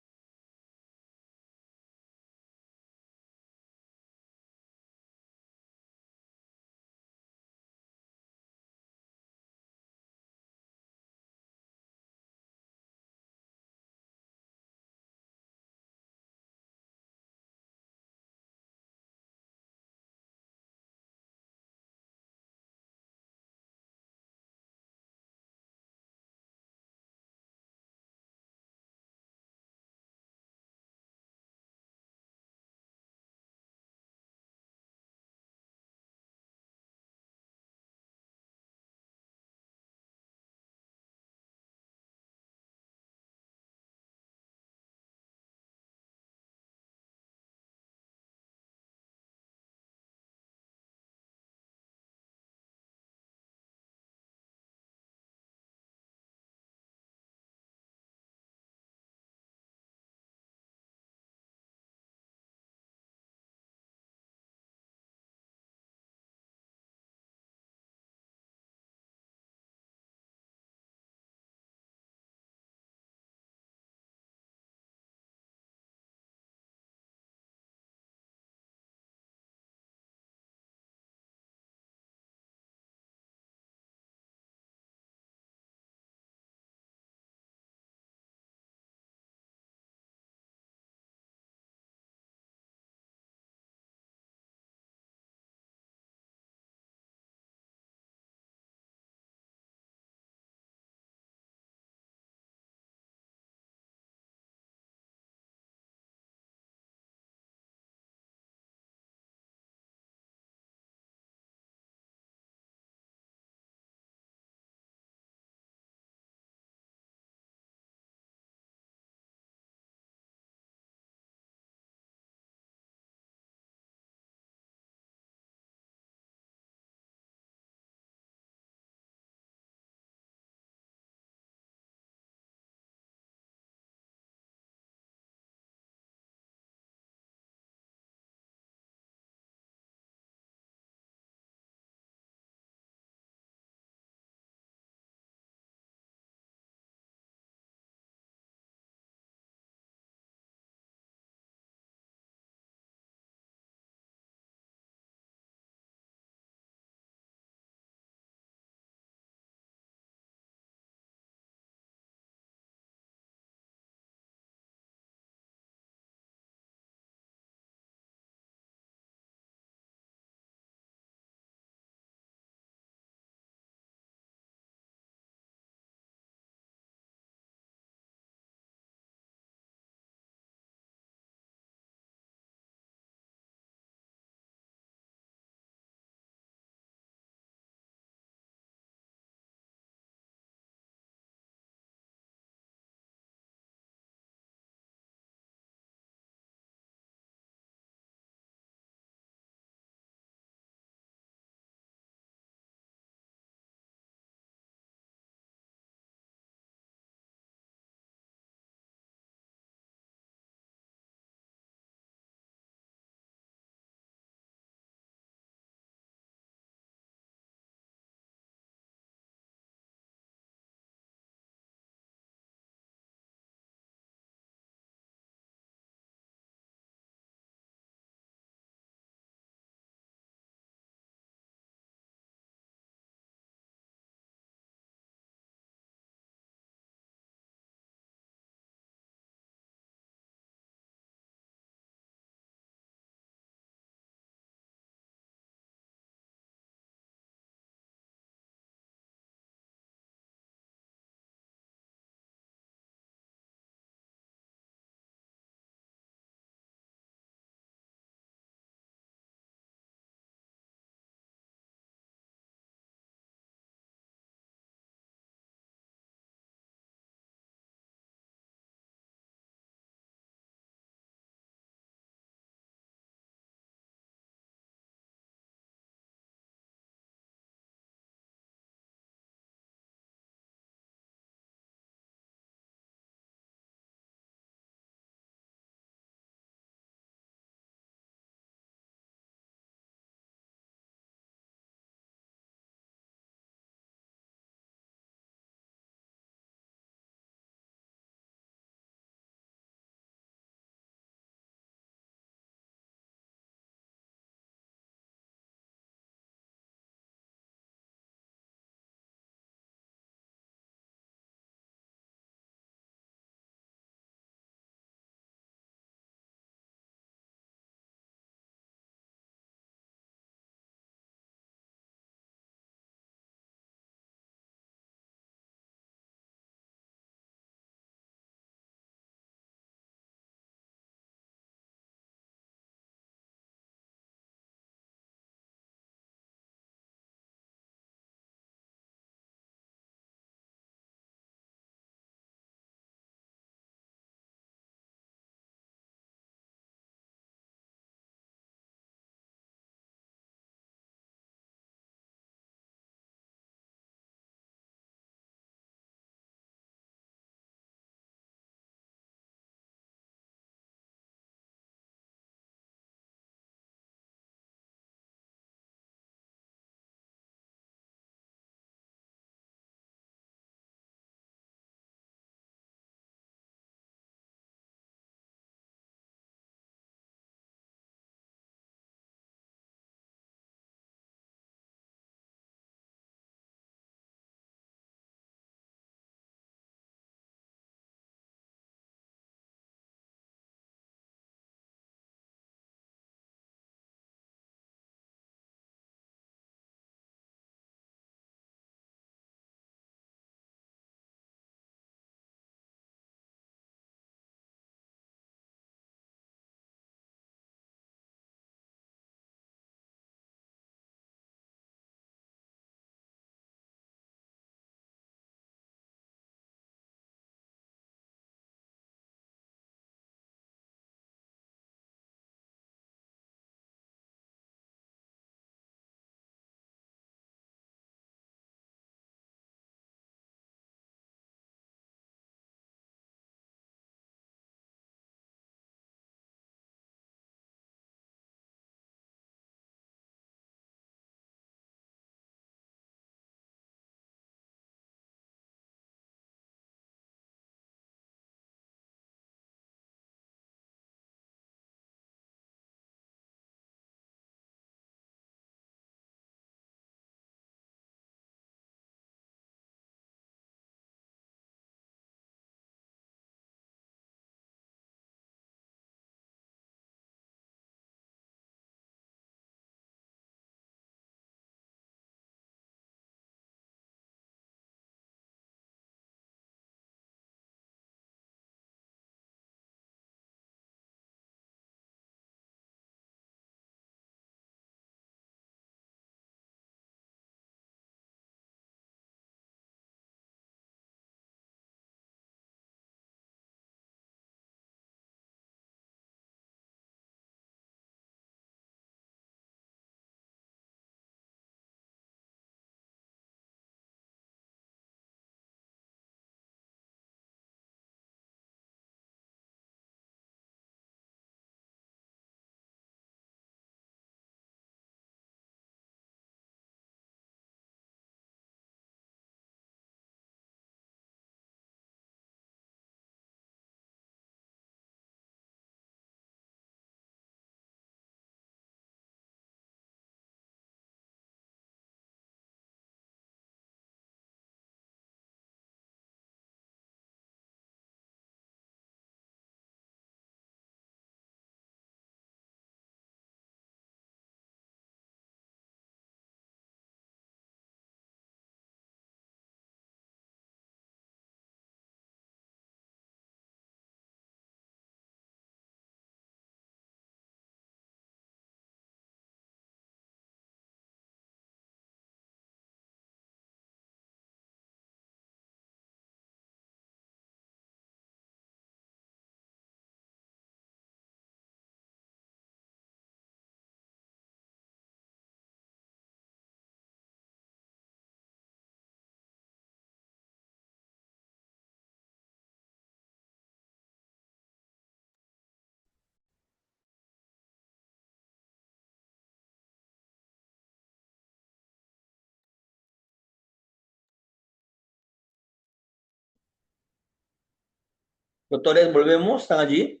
S2: Doctores, volvemos, ¿están allí?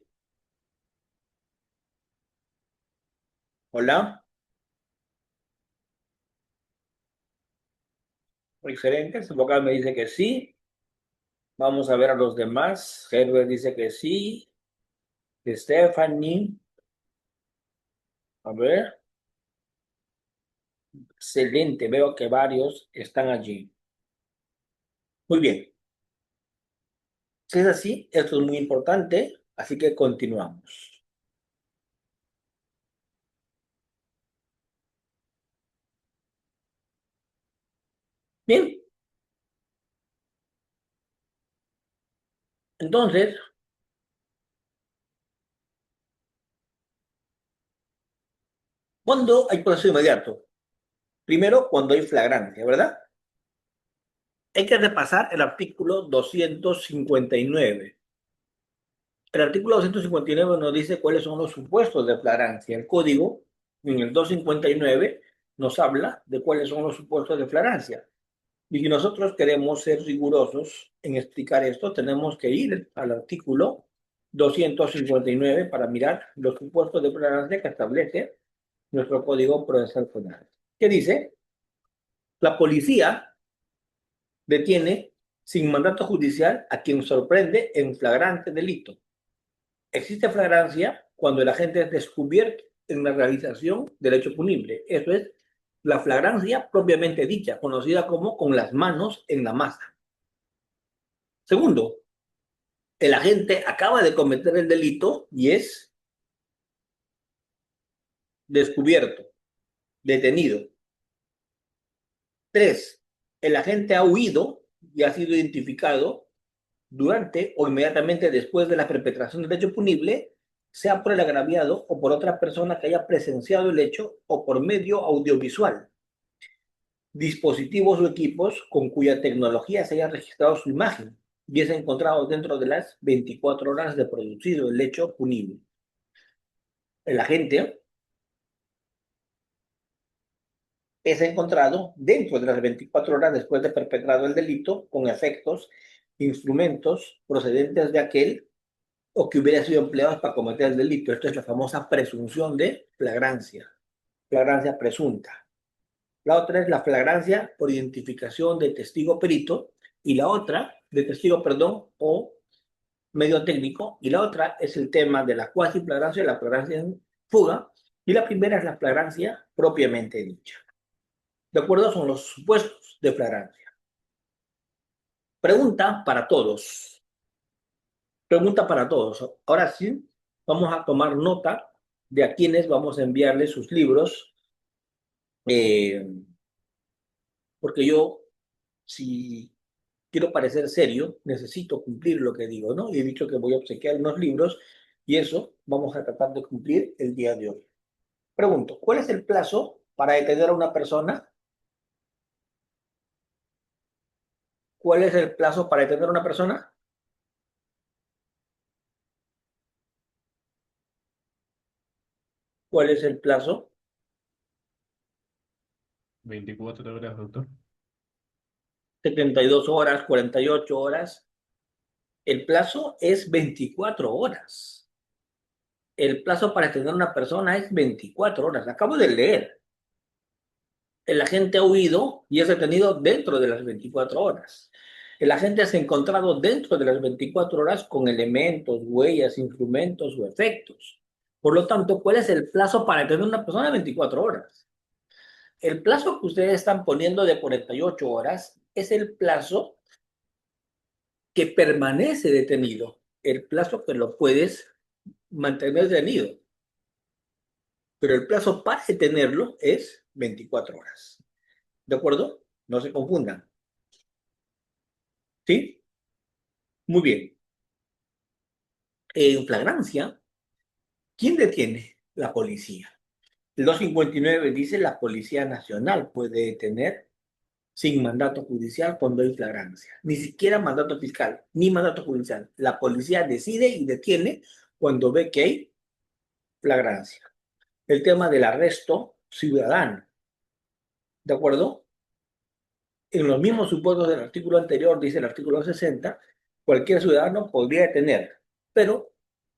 S2: Hola. Excelente, su vocal me dice que sí. Vamos a ver a los demás. Herbert dice que sí. Stephanie. A ver. Excelente, veo que varios están allí. Muy bien. Si es así, esto es muy importante, así que continuamos. Bien. Entonces, ¿cuándo hay proceso inmediato? Primero, cuando hay flagrancia, ¿verdad? Hay que repasar el artículo 259. El artículo 259 nos dice cuáles son los supuestos de flagrancia. El código, en el 259, nos habla de cuáles son los supuestos de flagrancia. Y si nosotros queremos ser rigurosos en explicar esto, tenemos que ir al artículo 259 para mirar los supuestos de flagrancia que establece nuestro Código Procesal Penal. ¿Qué dice? La policía detiene sin mandato judicial a quien sorprende en flagrante delito. Existe flagrancia cuando el agente es descubierto en la realización del hecho punible. Eso es la flagrancia propiamente dicha, conocida como con las manos en la masa. Segundo, el agente acaba de cometer el delito y es descubierto, detenido. Tres, el agente ha huido y ha sido identificado durante o inmediatamente después de la perpetración del hecho punible, sea por el agraviado o por otra persona que haya presenciado el hecho o por medio audiovisual. Dispositivos o equipos con cuya tecnología se haya registrado su imagen y es encontrado dentro de las 24 horas de producido el hecho punible. El agente es encontrado dentro de las 24 horas después de perpetrado el delito con efectos, instrumentos procedentes de aquel o que hubiera sido empleados para cometer el delito. Esto es la famosa presunción de flagrancia presunta. La otra es la flagrancia por identificación de testigo perito y la otra, de testigo, perdón, o medio técnico, y la otra es el tema de la cuasi flagrancia y la flagrancia en fuga, y la primera es la flagrancia propiamente dicha. ¿De acuerdo? Son los supuestos de flagrancia. Pregunta para todos. Pregunta para todos. Ahora sí, vamos a tomar nota de a quienes vamos a enviarles sus libros, porque yo, si quiero parecer serio, necesito cumplir lo que digo, ¿no? Y he dicho que voy a obsequiar unos libros y eso vamos a tratar de cumplir el día de hoy. Pregunto, ¿cuál es el plazo para detener a una persona? ¿Cuál es el plazo para detener a una persona? ¿Cuál es el plazo?
S8: 24 horas, doctor.
S2: 72 horas, 48 horas. El plazo es 24 horas. El plazo para detener a una persona es 24 horas. Acabo de leer. El agente ha huido y es detenido dentro de las 24 horas. El agente es encontrado dentro de las 24 horas con elementos, huellas, instrumentos o efectos. Por lo tanto, ¿cuál es el plazo para detener a una persona? 24 horas. El plazo que ustedes están poniendo de 48 horas es el plazo que permanece detenido, el plazo que lo puedes mantener detenido. Pero el plazo para detenerlo es 24 horas. ¿De acuerdo? No se confundan. ¿Sí? Muy bien. En flagrancia, ¿quién detiene? La policía. El 259 dice la Policía Nacional puede detener sin mandato judicial cuando hay flagrancia. Ni siquiera mandato fiscal, ni mandato judicial. La policía decide y detiene cuando ve que hay flagrancia. El tema del arresto ciudadano. ¿De acuerdo? En los mismos supuestos del artículo anterior, dice el artículo 60, Cualquier ciudadano podría detener, pero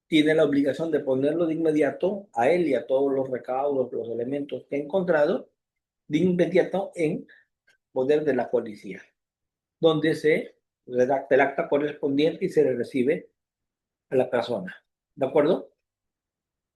S2: tiene la obligación de ponerlo de inmediato a él y a todos los recaudos, los elementos que ha encontrado, de inmediato en poder de la policía, donde se redacta el acta correspondiente y se le recibe a la persona. ¿De acuerdo?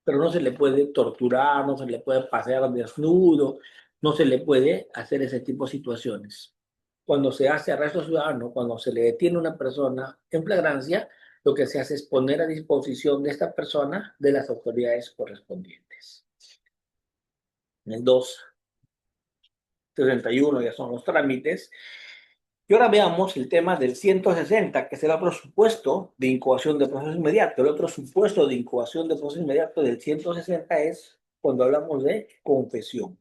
S2: Pero no se le puede torturar, no se le puede pasear desnudo, no se le puede hacer ese tipo de situaciones. Cuando se hace arresto ciudadano, cuando se le detiene a una persona en flagrancia, lo que se hace es poner a disposición de esta persona de las autoridades correspondientes. En el 231 ya son los trámites. Y ahora veamos el tema del 160, que es el otro supuesto de incoación de proceso inmediato. El otro supuesto de incoación de proceso inmediato del 160 es cuando hablamos de confesión.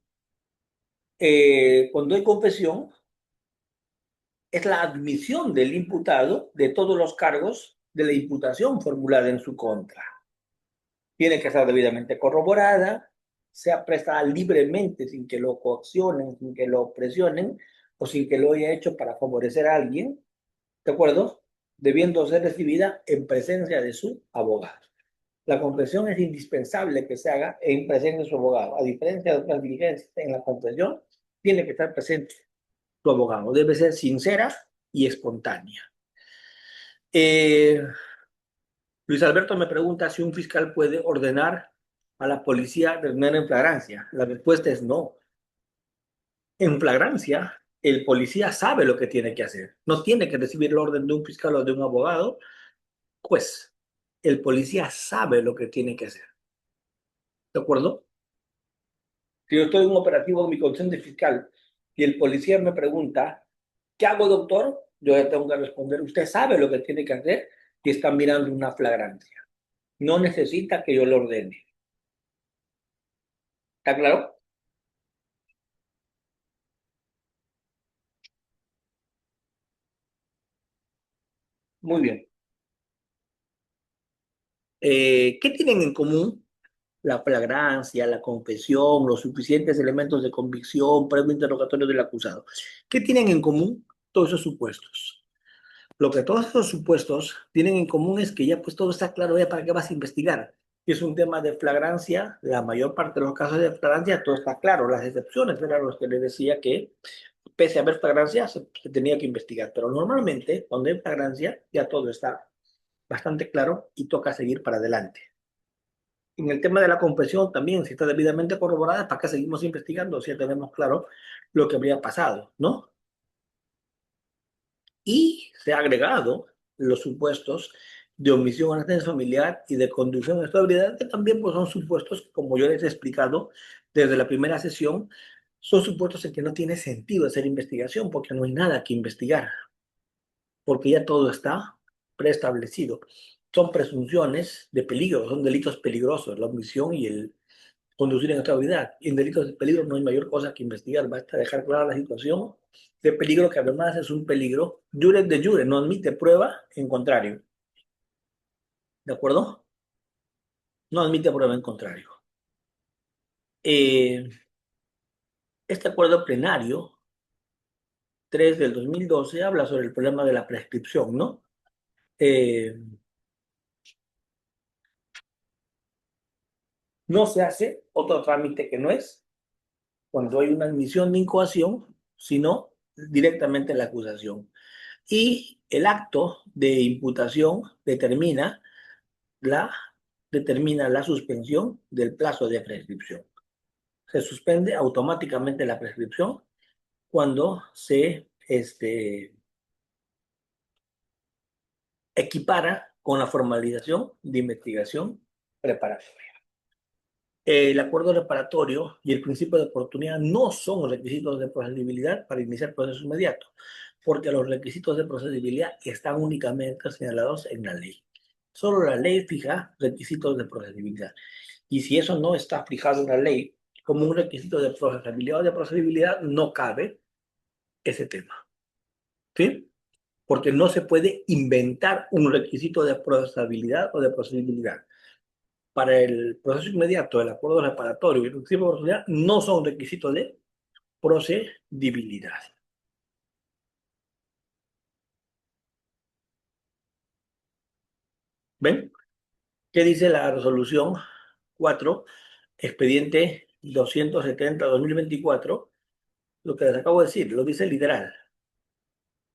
S2: Cuando hay confesión, es la admisión del imputado de todos los cargos de la imputación formulada en su contra. Tiene que estar debidamente corroborada, sea prestada libremente sin que lo coaccionen, sin que lo presionen o sin que lo haya hecho para favorecer a alguien, ¿de acuerdo? Debiendo ser recibida en presencia de su abogado. La confesión es indispensable que se haga en presencia de su abogado. A diferencia de otras diligencias en la confesión, tiene que estar presente tu abogado. Debe ser sincera y espontánea. Luis Alberto me pregunta si un fiscal puede ordenar a la policía detener en flagrancia. La respuesta es no. En flagrancia, el policía sabe lo que tiene que hacer. No tiene que recibir el orden de un fiscal o de un abogado. Pues el policía sabe lo que tiene que hacer. ¿De acuerdo? Si yo estoy en un operativo en mi consciente fiscal y el policía me pregunta, ¿qué hago, doctor? Yo le tengo que responder, usted sabe lo que tiene que hacer y está mirando una flagrancia. No necesita que yo le ordene. ¿Está claro? Muy bien. ¿Qué tienen en común la flagrancia, la confesión, los suficientes elementos de convicción, previo interrogatorio del acusado? ¿Qué tienen en común todos esos supuestos? Lo que todos esos supuestos tienen en común es que ya pues todo está claro, ya para qué vas a investigar. Si es un tema de flagrancia, la mayor parte de los casos de flagrancia todo está claro. Las excepciones eran los que les decía que pese a haber flagrancia se tenía que investigar. Pero normalmente cuando hay flagrancia ya todo está bastante claro y toca seguir para adelante. En el tema de la confesión también, si está debidamente corroborada, ¿para qué seguimos investigando? Si ya tenemos claro lo que habría pasado, ¿no? Y se ha agregado los supuestos de omisión a la familiar y de conducción a estabilidad, que también pues, son supuestos, como yo les he explicado desde la primera sesión, son supuestos en que no tiene sentido hacer investigación porque no hay nada que investigar, porque ya todo está preestablecido. Son presunciones de peligro, son delitos peligrosos, la omisión y el conducir en estabilidad. Y en delitos de peligro no hay mayor cosa que investigar, basta dejar clara la situación de peligro, que además es un peligro jure de jure, no admite prueba en contrario. ¿De acuerdo? No admite prueba en contrario. Este acuerdo plenario 3 del 2012 habla sobre el problema de la prescripción, ¿no? No se hace otro trámite que no es cuando hay una admisión de incoación, sino directamente la acusación. Y el acto de imputación determina la suspensión del plazo de prescripción. Se suspende automáticamente la prescripción cuando se equipara con la formalización de investigación preparatoria. El acuerdo reparatorio y el principio de oportunidad no son requisitos de procedibilidad para iniciar proceso inmediato, porque los requisitos de procedibilidad están únicamente señalados en la ley. Solo la ley fija requisitos de procedibilidad. Y si eso no está fijado en la ley como un requisito de procesabilidad o de procedibilidad, no cabe ese tema. ¿Sí? Porque no se puede inventar un requisito de procesabilidad o de procedibilidad. Para el proceso inmediato, el acuerdo reparatorio y el principio de oportunidad no son requisitos de procedibilidad. ¿Ven? ¿Qué dice la resolución 4, expediente 270-2024? Lo que les acabo de decir, lo dice literal.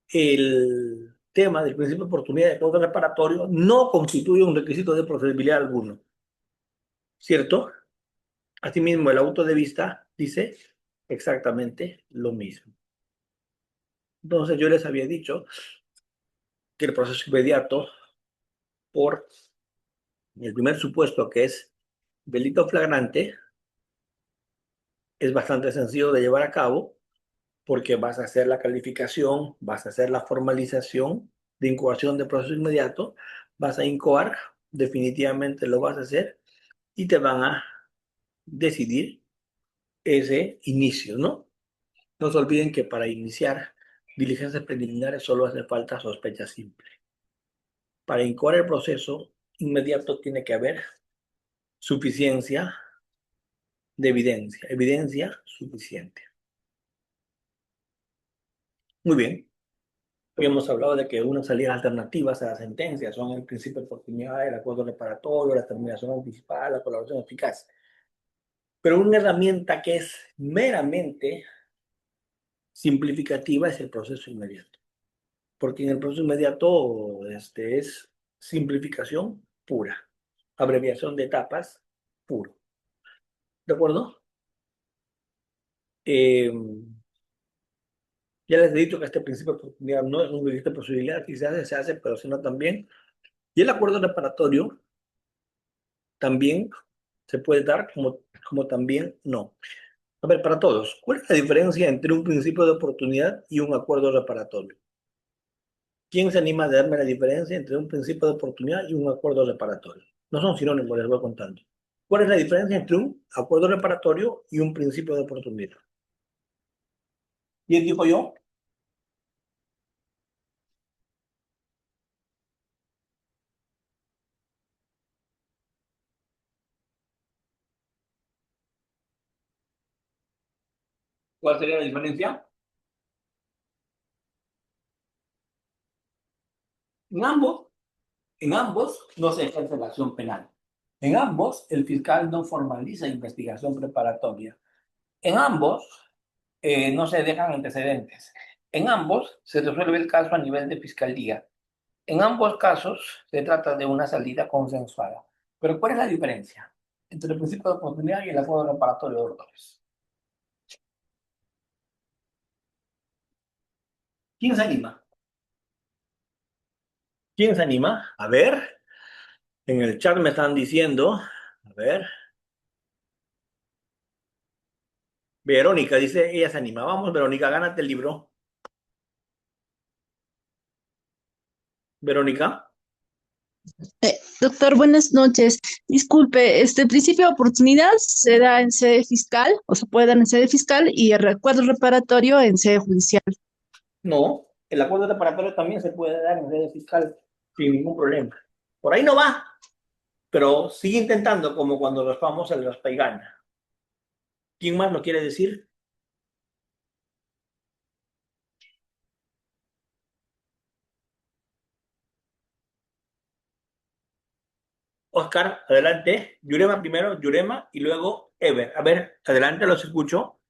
S2: El tema del principio de oportunidad de causa reparatorio no constituye un requisito de procedibilidad alguno, ¿cierto? Asimismo, el auto de vista dice exactamente lo mismo. Entonces, yo les había dicho que el proceso inmediato, por el primer supuesto que es delito flagrante, es bastante sencillo de llevar a cabo porque vas a hacer la calificación, vas a hacer la formalización de incoación de proceso inmediato, vas a incoar, definitivamente lo vas a hacer y te van a decidir ese inicio, ¿no? No se olviden que para iniciar diligencias preliminares solo hace falta sospecha simple. Para incoar el proceso inmediato tiene que haber suficiencia de evidencia suficiente. Muy bien. Habíamos hablado de que unas salidas alternativas a la sentencia son el principio de oportunidad, el acuerdo reparatorio, la terminación anticipada, la colaboración eficaz. Pero una herramienta que es meramente simplificativa es el proceso inmediato. Porque en el proceso inmediato es simplificación pura, abreviación de etapas puro. ¿De acuerdo? Eh, ya les he dicho que este principio de oportunidad no es un delito de posibilidad, si se hace, pero si no también. Y el acuerdo reparatorio también se puede dar como también no. A ver, para todos, ¿cuál es la diferencia entre un principio de oportunidad y un acuerdo reparatorio? ¿Quién se anima a darme la diferencia entre un principio de oportunidad y un acuerdo reparatorio? No son sinónimos, les voy contando. ¿Cuál es la diferencia entre un acuerdo reparatorio y un principio de oportunidad? ¿Quién dijo yo? ¿Cuál sería la diferencia? En ambos, en ambos no se ejerce la acción penal. En ambos, el fiscal no formaliza investigación preparatoria. En ambos, no se dejan antecedentes. En ambos, se resuelve el caso a nivel de fiscalía. En ambos casos, se trata de una salida consensuada. Pero ¿cuál es la diferencia entre el principio de oportunidad y el acuerdo reparatorio de autores? ¿Quién se anima? ¿Quién se anima? A ver, en el chat me están diciendo, a ver, Verónica dice, ella se anima. Vamos, Verónica, gánate el libro. Verónica.
S9: Doctor, buenas noches. Disculpe, ¿este principio de oportunidad se da en sede fiscal o se puede dar en sede fiscal y el recuerdo reparatorio en sede judicial?
S2: No, el acuerdo reparatorio también se puede dar en sede fiscal sin ningún problema. Por ahí no va, pero sigue intentando como cuando los famosos los gana. ¿Quién más lo quiere decir? Oscar, adelante. Yurema primero, Yurema y luego Ever. A ver, adelante, los escucho.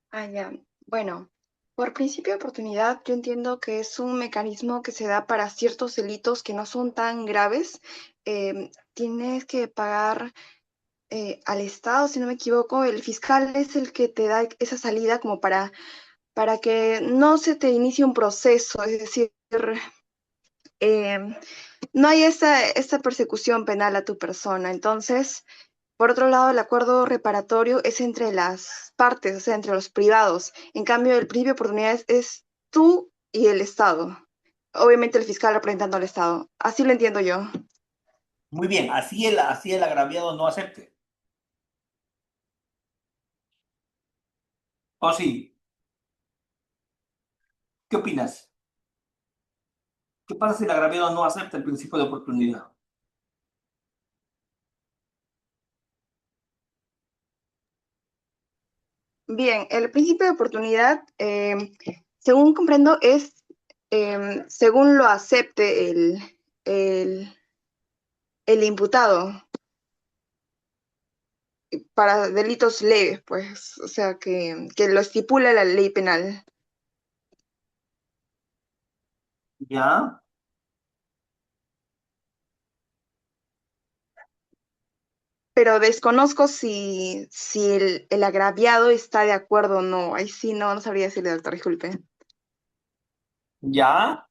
S3: Ah, ya. Bueno, por principio de oportunidad, yo entiendo que es un mecanismo que se da para ciertos delitos que no son tan graves. Tienes que pagar al Estado, si no me equivoco, el fiscal es el que te da esa salida como para que no se te inicie un proceso, es decir, no hay esa persecución penal a tu persona. Entonces, por otro lado, el acuerdo reparatorio es entre las partes, o sea, entre los privados. En cambio, el principio de oportunidades es tú y el Estado. Obviamente el fiscal representando al Estado. Así lo entiendo yo.
S2: Muy bien, así el agraviado no acepte. ¿O sí? ¿Qué opinas? ¿Qué pasa si el agraviado no acepta el principio de oportunidad?
S3: Bien, el principio de oportunidad, según comprendo, es según lo acepte el, el imputado para delitos leves, pues, o sea, que lo estipula la ley penal.
S2: ¿Ya?
S3: Pero desconozco si el agraviado está de acuerdo o no. Ahí sí no sabría decirle, doctor, disculpe.
S2: ¿Ya?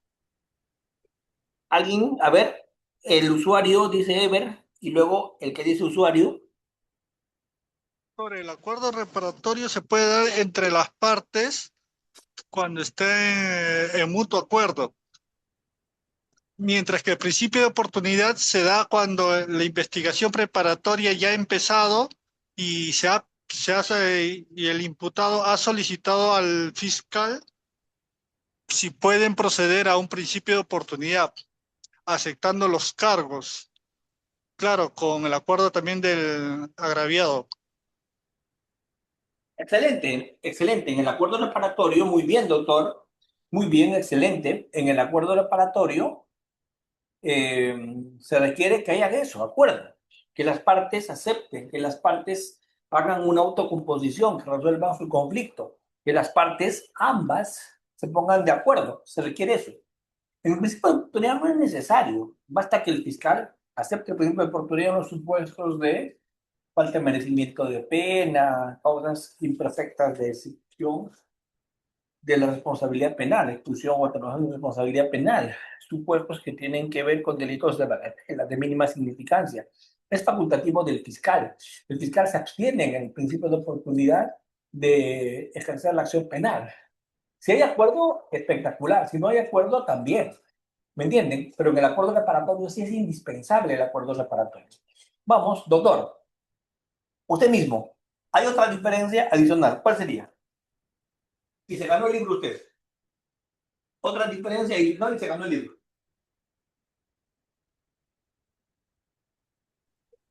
S2: ¿Alguien? A ver, el usuario dice Ever y luego el que dice usuario.
S10: Sobre el acuerdo reparatorio se puede dar entre las partes cuando esté en mutuo acuerdo, mientras que el principio de oportunidad se da cuando la investigación preparatoria ya ha empezado y se hace y el imputado ha solicitado al fiscal si pueden proceder a un principio de oportunidad, aceptando los cargos, claro, con el acuerdo también del agraviado.
S2: Excelente, excelente. En el acuerdo reparatorio, muy bien, doctor. Muy bien, excelente. En el acuerdo reparatorio se requiere que haya eso, acuerdo. Que las partes acepten, que las partes hagan una autocomposición, que resuelvan su conflicto, que las partes ambas se pongan de acuerdo. Se requiere eso. En el principio de oportunidad no es necesario. Basta que el fiscal acepte, por ejemplo, de oportunidad los supuestos de falta de merecimiento de pena, causas imperfectas de excepción de la responsabilidad penal, exclusión o atenuación de responsabilidad penal, supuestos que tienen que ver con delitos de mínima significancia. Es facultativo del fiscal. El fiscal se abstiene en el principio de oportunidad de ejercer la acción penal. Si hay acuerdo, espectacular. Si no hay acuerdo, también. ¿Me entienden? Pero en el acuerdo reparatorio sí es indispensable el acuerdo reparatorio. Vamos, doctor, usted mismo. Hay otra diferencia adicional. ¿Cuál sería? Y se ganó el libro usted. Otra diferencia adicional y se ganó el libro.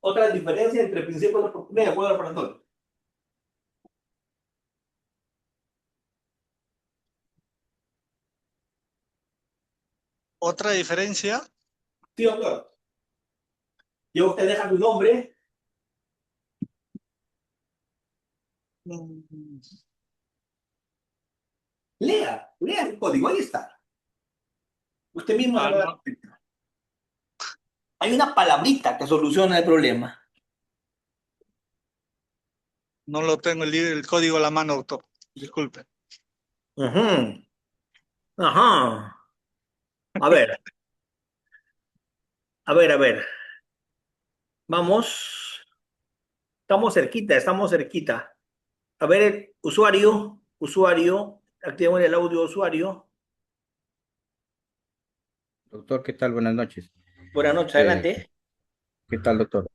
S2: Otra diferencia entre principios de oportunidad y acuerdo reparatorio.
S10: Otra diferencia,
S2: Sí, doctor. Yo usted deja su nombre. Lea el código, ahí está. Usted mismo se va a dar
S10: no,
S2: cuenta. Hay una palabrita que soluciona el problema.
S10: no lo tengo el código a la mano, doctor. Disculpe.
S2: Ajá. Ajá. A ver, a ver, a ver. Vamos. Estamos cerquita, estamos cerquita. A ver, usuario, activemos el audio usuario.
S11: Doctor, ¿qué tal? Buenas noches.
S2: Buenas noches,
S11: Eh,
S2: adelante.
S11: ¿Qué tal, doctor?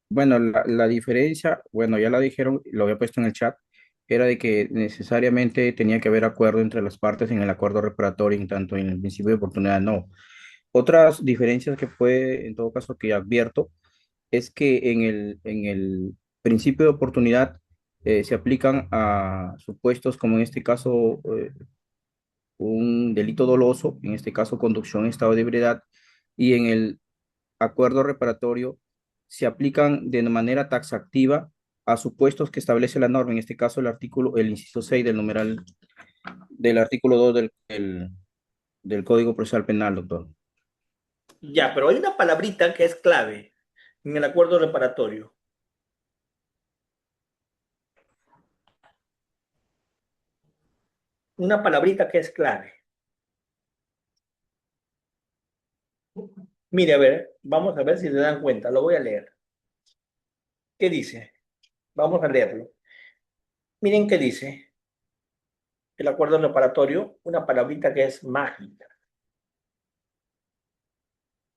S11: Bueno, la diferencia, bueno, ya la dijeron, lo había puesto en el chat, era de que necesariamente tenía que haber acuerdo entre las partes en el acuerdo reparatorio, en tanto en el principio de oportunidad no. Otras diferencias que puede, en todo caso, que advierto, es que en el principio de oportunidad se aplican a supuestos como en este caso un delito doloso, en este caso conducción en estado de ebriedad, y en el acuerdo reparatorio se aplican de manera taxativa a supuestos que establece la norma, en este caso el inciso 6 del numeral del artículo 2 del Código Procesal Penal, doctor.
S2: Ya, pero hay una palabrita que es clave en el acuerdo reparatorio. Una palabrita que es clave. Mire, a ver, vamos a ver si se dan cuenta. Lo voy a leer. ¿Qué dice? Vamos a leerlo. Miren qué dice el acuerdo reparatorio, una palabrita que es mágica.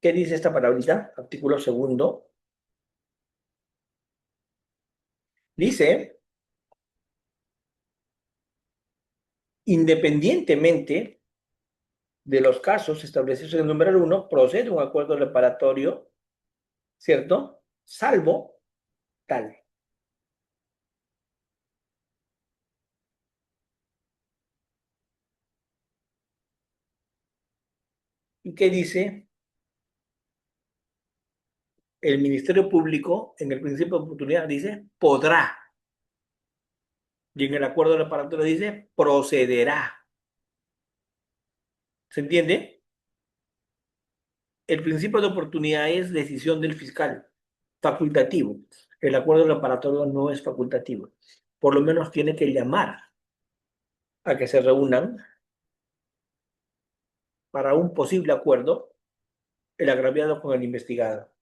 S2: ¿Qué dice esta palabrita? Artículo segundo. Dice, independientemente de los casos establecidos en el numeral 1, procede un acuerdo reparatorio, ¿cierto? Salvo tal. ¿Y qué dice? El Ministerio Público, en el principio de oportunidad, dice podrá. Y en el acuerdo reparatorio dice procederá. ¿Se entiende? El principio de oportunidad es decisión del fiscal, facultativo. El acuerdo reparatorio no es facultativo. Por lo menos tiene que llamar a que se reúnan para un posible acuerdo el agraviado con el investigado.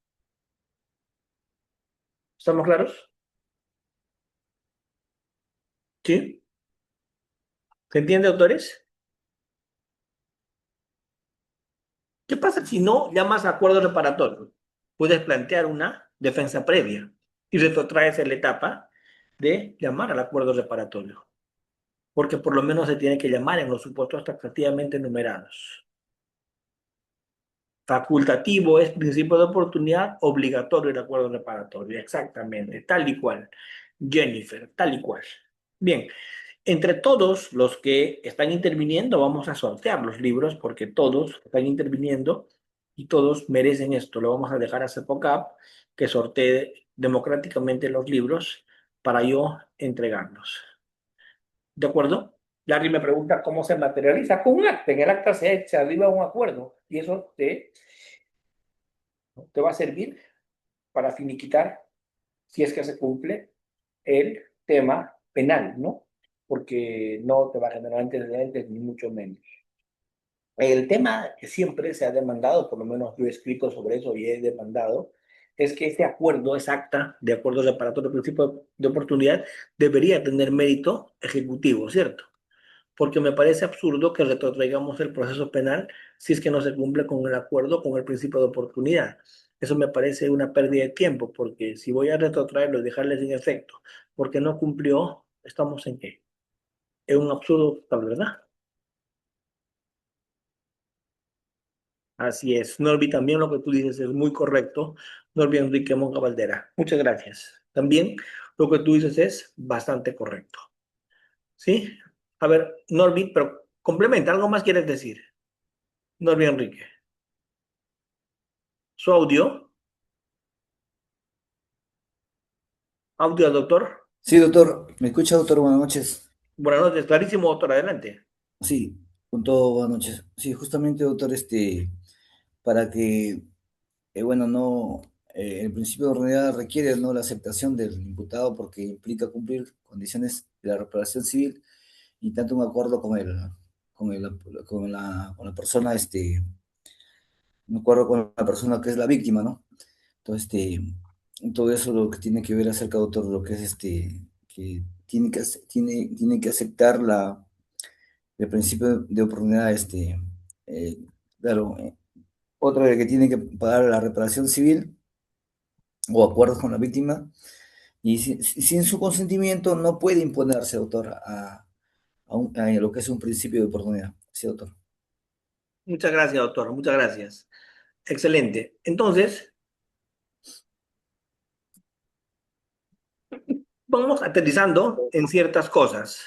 S2: ¿Estamos claros? ¿Sí? ¿Se entiende, autores? ¿Qué pasa si no llamas a acuerdo reparatorio? Puedes plantear una defensa previa y retrotraes en la etapa de llamar al acuerdo reparatorio, porque por lo menos se tiene que llamar en los supuestos taxativamente numerados. Facultativo es principio de oportunidad, obligatorio el acuerdo reparatorio, exactamente, tal y cual. Jennifer, tal y cual. Bien, entre todos los que están interviniendo, vamos a sortear los libros porque todos están interviniendo y todos merecen esto. Lo vamos a dejar a CEPOCAP que sortee democráticamente los libros para yo entregarlos. ¿De acuerdo? Larry me pregunta cómo se materializa con un acta. En el acta se arriba un acuerdo y eso te va a servir para finiquitar si es que se cumple el tema penal, ¿no? Porque no te va a generar antecedentes ni mucho menos. El tema que siempre se ha demandado, por lo menos yo he escrito sobre eso y he demandado, es que este acuerdo, ese acta de acuerdo reparatorio de principio de oportunidad, debería tener mérito ejecutivo, ¿cierto? Porque me parece absurdo que retrotraigamos el proceso penal si es que no se cumple con el acuerdo, con el principio de oportunidad. Eso me parece una pérdida de tiempo, porque si voy a retrotraerlo y dejarle sin efecto, porque no cumplió, ¿estamos en qué? Es un absurdo total, ¿verdad? Así es. Norby, también lo que tú dices es muy correcto. Norby Enrique Monga Valdera. Muchas gracias. También lo que tú dices es bastante correcto. ¿Sí? A ver, Norby, pero complementa, ¿algo más quieres decir? Norby Enrique. Su audio. Audio, doctor.
S12: Sí, doctor. ¿Me escucha, doctor? Buenas noches.
S2: Buenas noches. Clarísimo, doctor. Adelante.
S12: Sí, con todo, buenas noches. Sí, justamente, doctor, para que, bueno, no, el principio de ordenidad requiere no la aceptación del imputado porque implica cumplir condiciones de la reparación civil y tanto un acuerdo con el, con la persona, un acuerdo con la persona que es la víctima, ¿no? Entonces, todo eso lo que tiene que ver acerca, doctor, lo que es que tiene que aceptar el principio de oportunidad, eh, claro, otra de que tiene que pagar la reparación civil o acuerdos con la víctima, y sin su consentimiento no puede imponerse, doctor, a lo que es un principio de oportunidad. Sí, doctor.
S2: Muchas gracias, doctor. Muchas gracias. Excelente. Entonces, vamos aterrizando en ciertas cosas.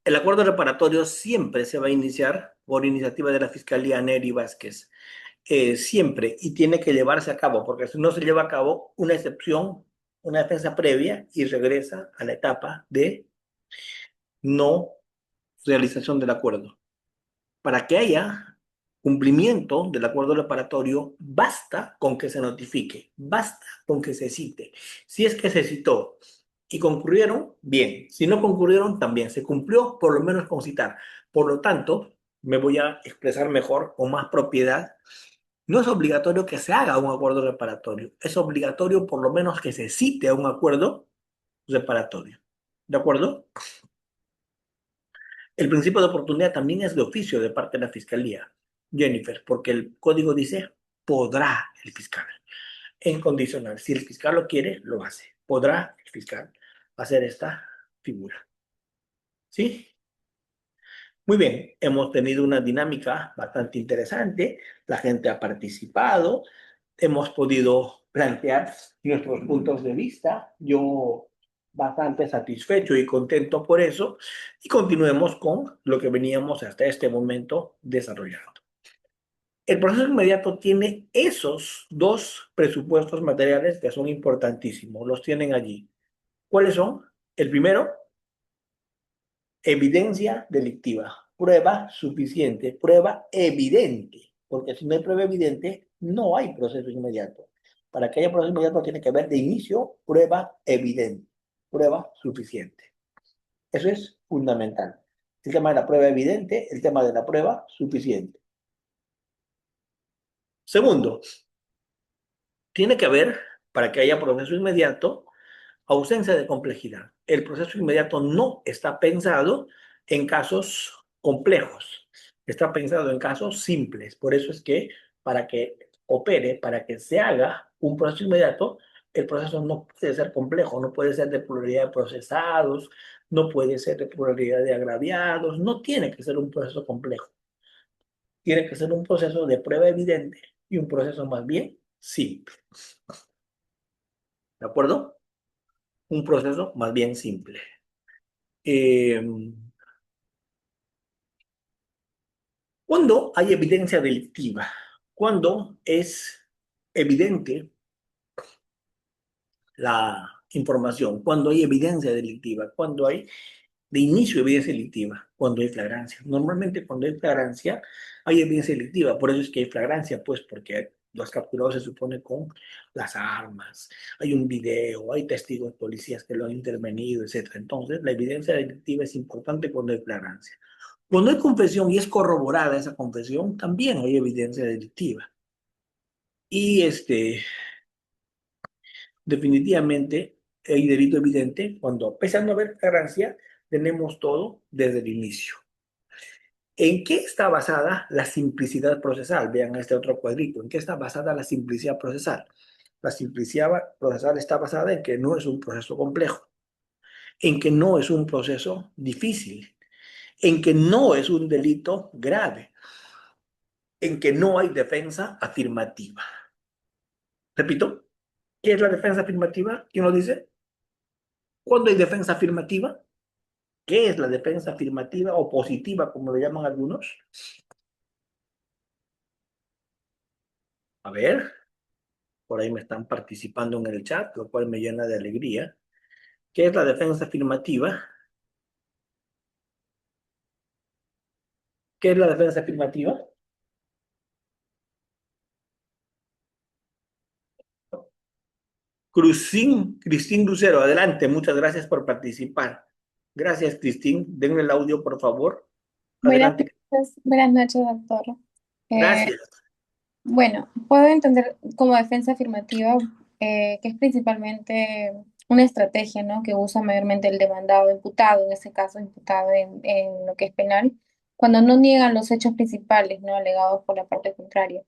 S2: El acuerdo reparatorio siempre se va a iniciar por iniciativa de la Fiscalía Neri Vázquez. Siempre, y tiene que llevarse a cabo, porque si no se lleva a cabo una excepción, una defensa previa y regresa a la etapa de no realización del acuerdo. Para que haya cumplimiento del acuerdo reparatorio, basta con que se notifique, basta con que se cite. Si es que se citó y concurrieron, bien. Si no concurrieron, también se cumplió, por lo menos con citar. Por lo tanto, me voy a expresar mejor, con más propiedad. No es obligatorio que se haga un acuerdo reparatorio. Es obligatorio por lo menos que se cite a un acuerdo reparatorio. ¿De acuerdo? El principio de oportunidad también es de oficio de parte de la Fiscalía, Jennifer, porque el código dice podrá el fiscal. En condicional. Si el fiscal lo quiere, lo hace. Podrá el fiscal hacer esta figura. ¿Sí? Muy bien, hemos tenido una dinámica bastante interesante, la gente ha participado, hemos podido plantear nuestros puntos de vista, yo bastante satisfecho y contento por eso, y continuemos con lo que veníamos hasta este momento desarrollando. El proceso inmediato tiene esos dos presupuestos materiales que son importantísimos, los tienen allí. ¿Cuáles son? El primero, evidencia delictiva, prueba suficiente, prueba evidente, porque si no hay prueba evidente, no hay proceso inmediato. Para que haya proceso inmediato tiene que haber de inicio prueba evidente, prueba suficiente. Eso es fundamental. El tema de la prueba evidente, el tema de la prueba suficiente. Segundo, tiene que haber, para que haya proceso inmediato, ausencia de complejidad. El proceso inmediato no está pensado en casos complejos, está pensado en casos simples. Por eso es que para que opere, para que se haga un proceso inmediato, el proceso no puede ser complejo, no puede ser de pluralidad de procesados, no puede ser de pluralidad de agraviados, no tiene que ser un proceso complejo. Tiene que ser un proceso de prueba evidente y un proceso más bien simple. ¿De acuerdo? Un proceso más bien simple. Cuando hay evidencia delictiva, cuando es evidente la información, cuando hay evidencia delictiva, cuando hay de inicio evidencia delictiva, cuando hay flagrancia. Normalmente cuando hay flagrancia hay evidencia delictiva, por eso es que hay flagrancia, pues porque los capturados se supone con las armas, hay un video, hay testigos policías que lo han intervenido, etc. Entonces la evidencia delictiva es importante cuando hay flagrancia. Cuando hay confesión y es corroborada esa confesión, también hay evidencia delictiva. Y definitivamente hay delito evidente cuando, pese a no haber flagrancia, tenemos todo desde el inicio. ¿En qué está basada la simplicidad procesal? Vean este otro cuadrito. ¿En qué está basada la simplicidad procesal? La simplicidad procesal está basada en que no es un proceso complejo, en que no es un proceso difícil, en que no es un delito grave, en que no hay defensa afirmativa. Repito, ¿qué es la defensa afirmativa? ¿Quién lo dice? ¿Cuándo hay defensa afirmativa? ¿Qué es la defensa afirmativa o positiva, como le llaman algunos? A ver, por ahí me están participando en el chat, lo cual me llena de alegría. ¿Qué es la defensa afirmativa? ¿Qué es la defensa afirmativa? Cristín Lucero, adelante, muchas gracias por participar. Gracias, Cristín. Denme el audio, por favor. Adelante.
S7: Buenas noches, doctor.
S2: Gracias.
S7: Bueno, puedo entender como defensa afirmativa que es principalmente una estrategia, ¿no? Que usa mayormente el demandado imputado, en este caso imputado en lo que es penal, cuando no niegan los hechos principales, ¿no? Alegados por la parte contraria.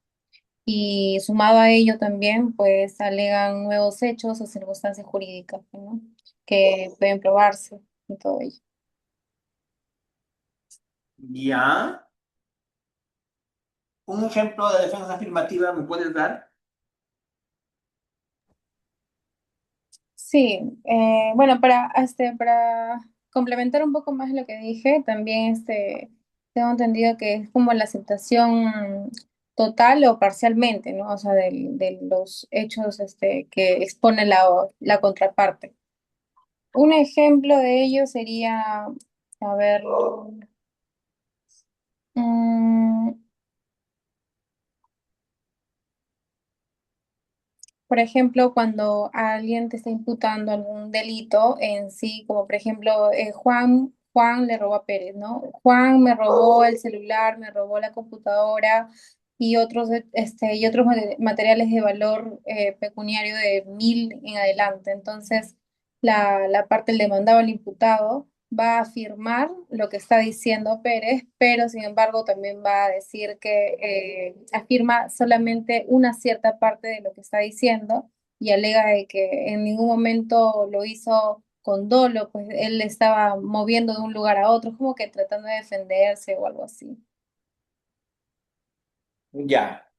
S7: Y sumado a ello también, pues alegan nuevos hechos o circunstancias jurídicas, ¿no? Que pueden probarse y todo ello.
S2: Ya. ¿Un ejemplo de defensa afirmativa me puedes dar?
S7: Sí, bueno, para complementar un poco más lo que dije, también tengo entendido que es como la aceptación total o parcialmente, ¿no? O sea, de los hechos que expone la contraparte. Un ejemplo de ello sería, a ver, mm, por ejemplo, cuando alguien te está imputando algún delito en sí, como por ejemplo, Juan le robó a Pérez, ¿no? Juan me robó el celular, me robó la computadora y otros materiales de valor pecuniario de 1.000 en adelante. Entonces, la parte del demandado, el imputado, va a afirmar lo que está diciendo Pérez, pero sin embargo también va a decir que afirma solamente una cierta parte de lo que está diciendo y alega de que en ningún momento lo hizo con dolo, pues él estaba moviendo de un lugar a otro, como que tratando de defenderse o algo así.
S2: Ya.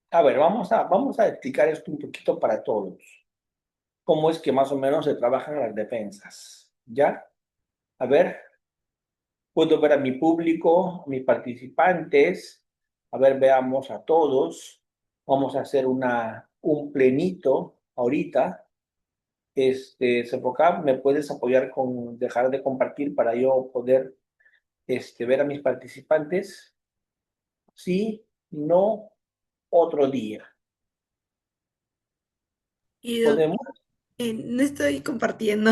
S2: A ver, vamos a explicar esto un poquito para todos. ¿Cómo es que más o menos se trabajan las defensas? ¿Ya? A ver, puedo ver a mi público, a mis participantes. A ver, veamos a todos. Vamos a hacer un plenito ahorita. Sefocap, ¿me puedes apoyar con dejar de compartir para yo poder ver a mis participantes? Sí, no, otro día.
S1: Y
S2: ¿Podemos?
S1: no estoy compartiendo.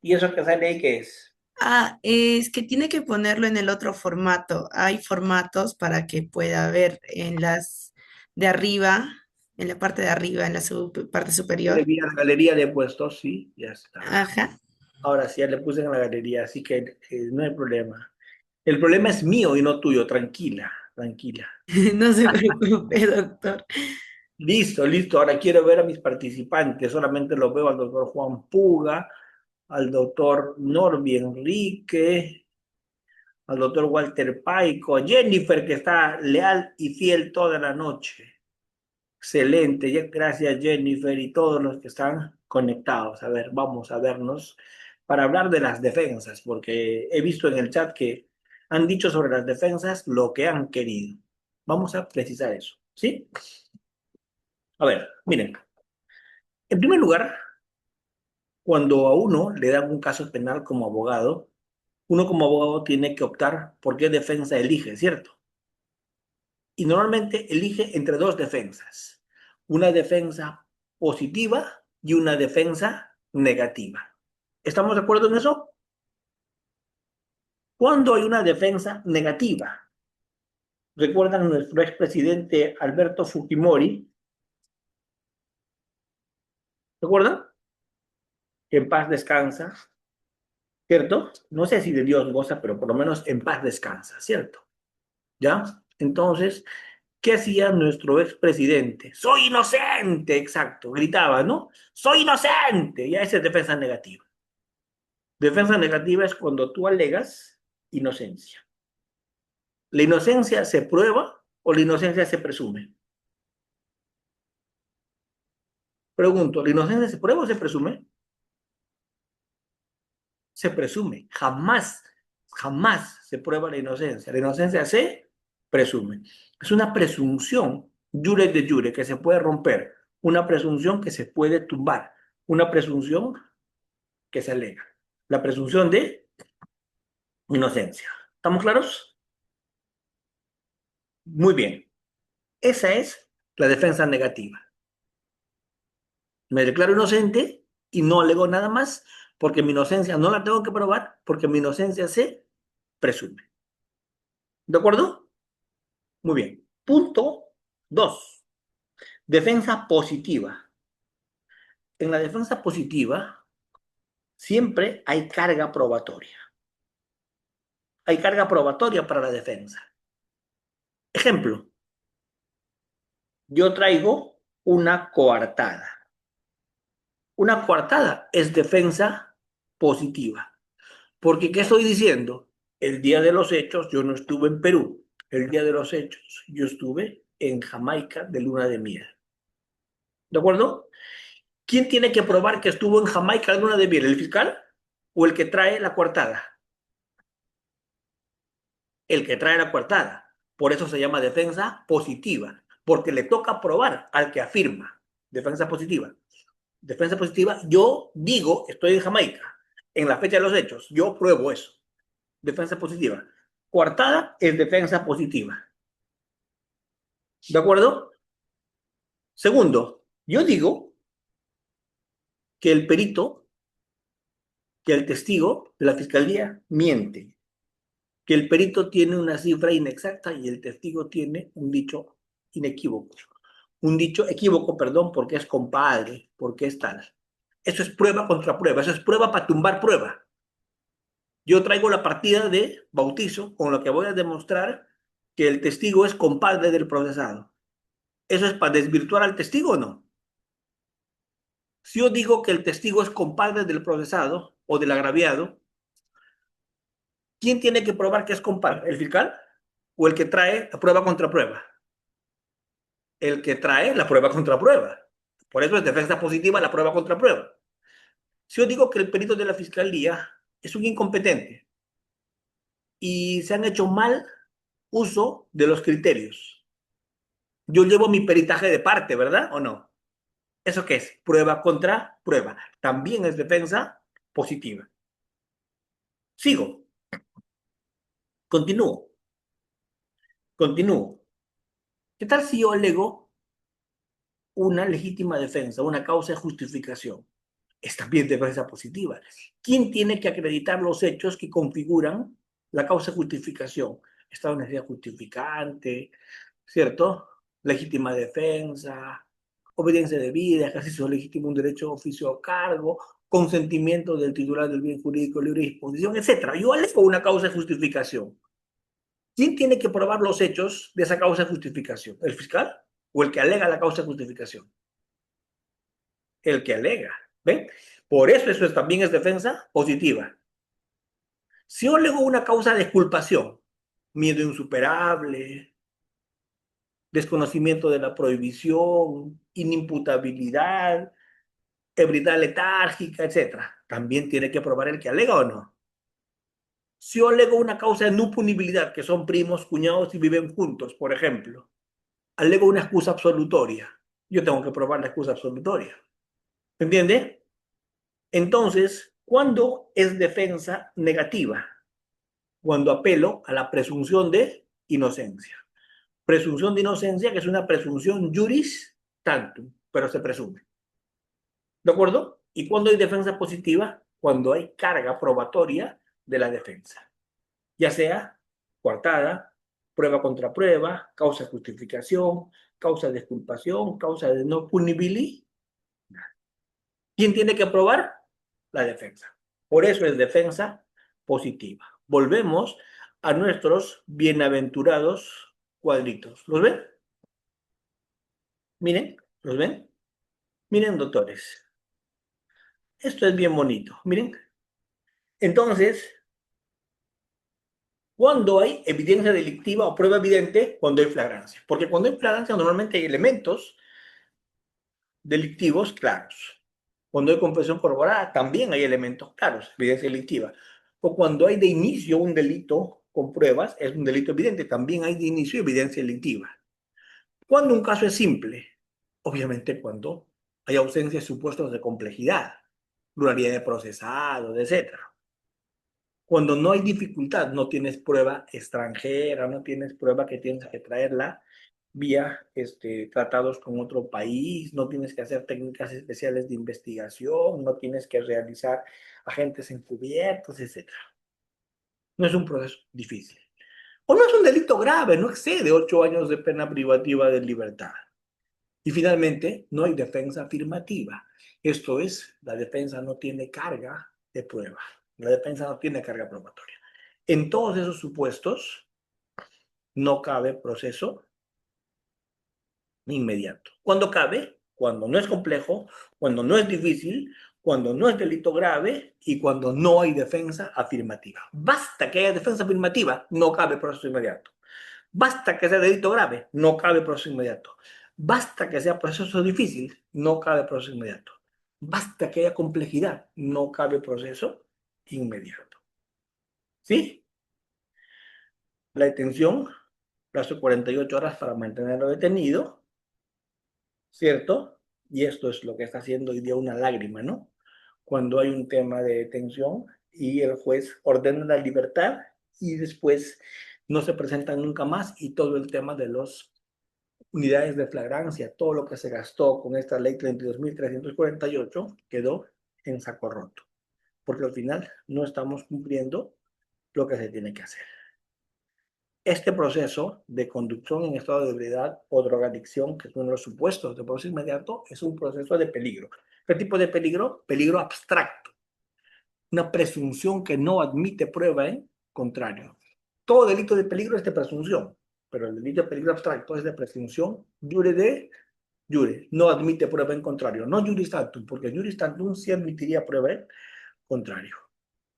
S2: ¿Y eso que sale ahí qué es?
S1: Es que tiene que ponerlo en el otro formato. Hay formatos para que pueda ver en las de arriba, en la parte de arriba, en la parte superior.
S2: La galería le he puesto, sí, ya está.
S1: Ajá.
S2: Ahora sí, ya le puse en la galería, así que no hay problema. El problema es mío y no tuyo, tranquila, tranquila.
S1: No se preocupe, doctor.
S2: Listo, listo. Ahora quiero ver a mis participantes. Solamente los veo al doctor Juan Puga, al doctor Norby Enrique, al doctor Walter Paico, a Jennifer, que está leal y fiel toda la noche. Excelente, gracias Jennifer y todos los que están conectados. A ver, vamos a vernos para hablar de las defensas, porque he visto en el chat que han dicho sobre las defensas lo que han querido. Vamos a precisar eso, ¿sí? A ver, miren. En primer lugar, cuando a uno le dan un caso penal como abogado, uno como abogado tiene que optar por qué defensa elige, ¿cierto? Y normalmente elige entre dos defensas, una defensa positiva y una defensa negativa. ¿Estamos de acuerdo en eso? Cuando hay una defensa negativa, recuerdan nuestro expresidente Alberto Fujimori, ¿recuerdan? Que en paz descansa, ¿cierto? No sé si de Dios goza, pero por lo menos en paz descansa, ¿cierto? ¿Ya? Entonces, ¿qué hacía nuestro expresidente? ¡Soy inocente! Exacto, gritaba, ¿no? ¡Soy inocente! Ya esa es defensa negativa. Defensa negativa es cuando tú alegas inocencia. ¿La inocencia se prueba o la inocencia se presume? Pregunto, ¿la inocencia se prueba o se presume? Se presume. Jamás, jamás se prueba la inocencia. La inocencia se presume. Es una presunción, jure de jure, que se puede romper. Una presunción que se puede tumbar. Una presunción que se alega. La presunción de inocencia. ¿Estamos claros? Muy bien. Esa es la defensa negativa. Me declaro inocente y no alego nada más porque mi inocencia no la tengo que probar porque mi inocencia se presume. ¿De acuerdo? Muy bien. Punto 2. Defensa positiva. En la defensa positiva siempre hay carga probatoria. Hay carga probatoria para la defensa. Ejemplo, yo traigo una coartada. Una coartada es defensa positiva. Porque, ¿qué estoy diciendo? El día de los hechos yo no estuve en Perú. El día de los hechos yo estuve en Jamaica de luna de miel. ¿De acuerdo? ¿Quién tiene que probar que estuvo en Jamaica de luna de miel? ¿El fiscal o el que trae la coartada? El que trae la coartada. Por eso se llama defensa positiva, porque le toca probar al que afirma. Defensa positiva. Defensa positiva, yo digo, estoy en Jamaica, en la fecha de los hechos, yo pruebo eso. Defensa positiva. Coartada es defensa positiva. ¿De acuerdo? Segundo, yo digo que el perito, que el testigo de la fiscalía miente, que el perito tiene una cifra inexacta y el testigo tiene un dicho inequívoco. Un dicho equívoco, perdón, porque es compadre, porque es tal. Eso es prueba contra prueba, eso es prueba para tumbar prueba. Yo traigo la partida de bautizo con lo que voy a demostrar que el testigo es compadre del procesado. ¿Eso es para desvirtuar al testigo o no? Si yo digo que el testigo es compadre del procesado o del agraviado, ¿quién tiene que probar que es compadre? ¿El fiscal o el que trae la prueba contra prueba? El que trae la prueba contra prueba. Por eso es defensa positiva la prueba contra prueba. Si yo digo que el perito de la fiscalía es un incompetente y se han hecho mal uso de los criterios. Yo llevo mi peritaje de parte, ¿verdad o no? ¿Eso qué es? Prueba contra prueba. También es defensa positiva. Sigo. Continúo. Continúo. ¿Qué tal si yo alego una legítima defensa, una causa de justificación? Es también defensa positiva. ¿Quién tiene que acreditar los hechos que configuran la causa de justificación? Estado de necesidad justificante, ¿cierto? Legítima defensa, obediencia debida, ejercicio legítimo de un derecho de oficio o cargo, consentimiento del titular del bien jurídico, libre disposición, etc. Yo alego una causa de justificación. ¿Quién tiene que probar los hechos de esa causa de justificación? ¿El fiscal o el que alega la causa de justificación? El que alega. ¿Ven? Por eso también es defensa positiva. Si yo alego una causa de exculpación, miedo insuperable, desconocimiento de la prohibición, inimputabilidad, ebriedad letárgica, etc., también tiene que probar el que alega o no. Si yo alego una causa de no punibilidad, que son primos, cuñados y viven juntos, por ejemplo, alego una excusa absolutoria, yo tengo que probar la excusa absolutoria. ¿Entiende? Entonces, ¿cuándo es defensa negativa? Cuando apelo a la presunción de inocencia. Presunción de inocencia, que es una presunción juris tantum, pero se presume. ¿De acuerdo? ¿Y cuándo hay defensa positiva? Cuando hay carga probatoria de la defensa. Ya sea coartada, prueba contra prueba, causa de justificación, causa de exculpación, causa de no punibilidad. ¿Quién tiene que probar? La defensa. Por eso es defensa positiva. Volvemos a nuestros bienaventurados cuadritos. ¿Los ven? Miren, ¿los ven? Miren, doctores. Esto es bien bonito. Miren. Entonces, ¿cuándo hay evidencia delictiva o prueba evidente? Cuando hay flagrancia. Porque cuando hay flagrancia normalmente hay elementos delictivos claros. Cuando hay confesión corroborada también hay elementos claros, evidencia delictiva. O cuando hay de inicio un delito con pruebas, es un delito evidente, también hay de inicio evidencia delictiva. ¿Cuándo un caso es simple? Obviamente cuando hay ausencia de supuestos de complejidad, pluralidad de procesados, etc. Cuando no hay dificultad, no tienes prueba extranjera, no tienes prueba que tienes que traerla vía tratados con otro país, no tienes que hacer técnicas especiales de investigación, no tienes que realizar agentes encubiertos, etc. No es un proceso difícil. O no es un delito grave, no excede 8 años de pena privativa de libertad. Y finalmente, no hay defensa afirmativa. Esto es, la defensa no tiene carga de prueba. La defensa no tiene carga probatoria. En todos esos supuestos, no cabe proceso inmediato. ¿Cuándo cabe? Cuando no es complejo, cuando no es difícil, cuando no es delito grave y cuando no hay defensa afirmativa. Basta que haya defensa afirmativa, no cabe proceso inmediato. Basta que sea delito grave, no cabe proceso inmediato. Basta que sea proceso difícil, no cabe proceso inmediato. Basta que haya complejidad, no cabe proceso inmediato. ¿Sí? La detención, plazo de 48 horas para mantenerlo detenido, ¿cierto? Y esto es lo que está haciendo hoy día una lágrima, ¿no? Cuando hay un tema de detención y el juez ordena la libertad y después no se presentan nunca más y todo el tema de las unidades de flagrancia, todo lo que se gastó con esta ley 32.348 quedó en saco roto, porque al final no estamos cumpliendo lo que se tiene que hacer. Este proceso de conducción en estado de ebriedad o drogadicción, que es uno de los supuestos de proceso inmediato, es un proceso de peligro. ¿Qué tipo de peligro? Peligro abstracto. Una presunción que no admite prueba en contrario. Todo delito de peligro es de presunción, pero el delito de peligro abstracto es de presunción jure de jure. No admite prueba en contrario. No juris tantum, porque juris tantum sí admitiría prueba en contrario.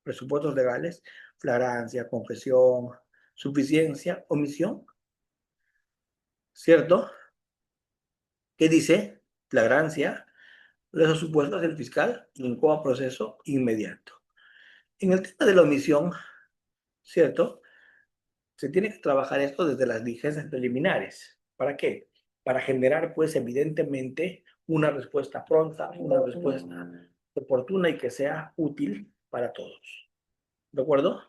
S2: Presupuestos legales, flagrancia, confesión, suficiencia, omisión, ¿cierto? ¿Qué dice? Flagrancia, los supuestos del fiscal incoa proceso inmediato. En el tema de la omisión, ¿cierto? se tiene que trabajar esto desde las diligencias preliminares. ¿Para qué? Para generar, pues, evidentemente, una respuesta pronta, una respuesta oportuna y que sea útil para todos. ¿De acuerdo?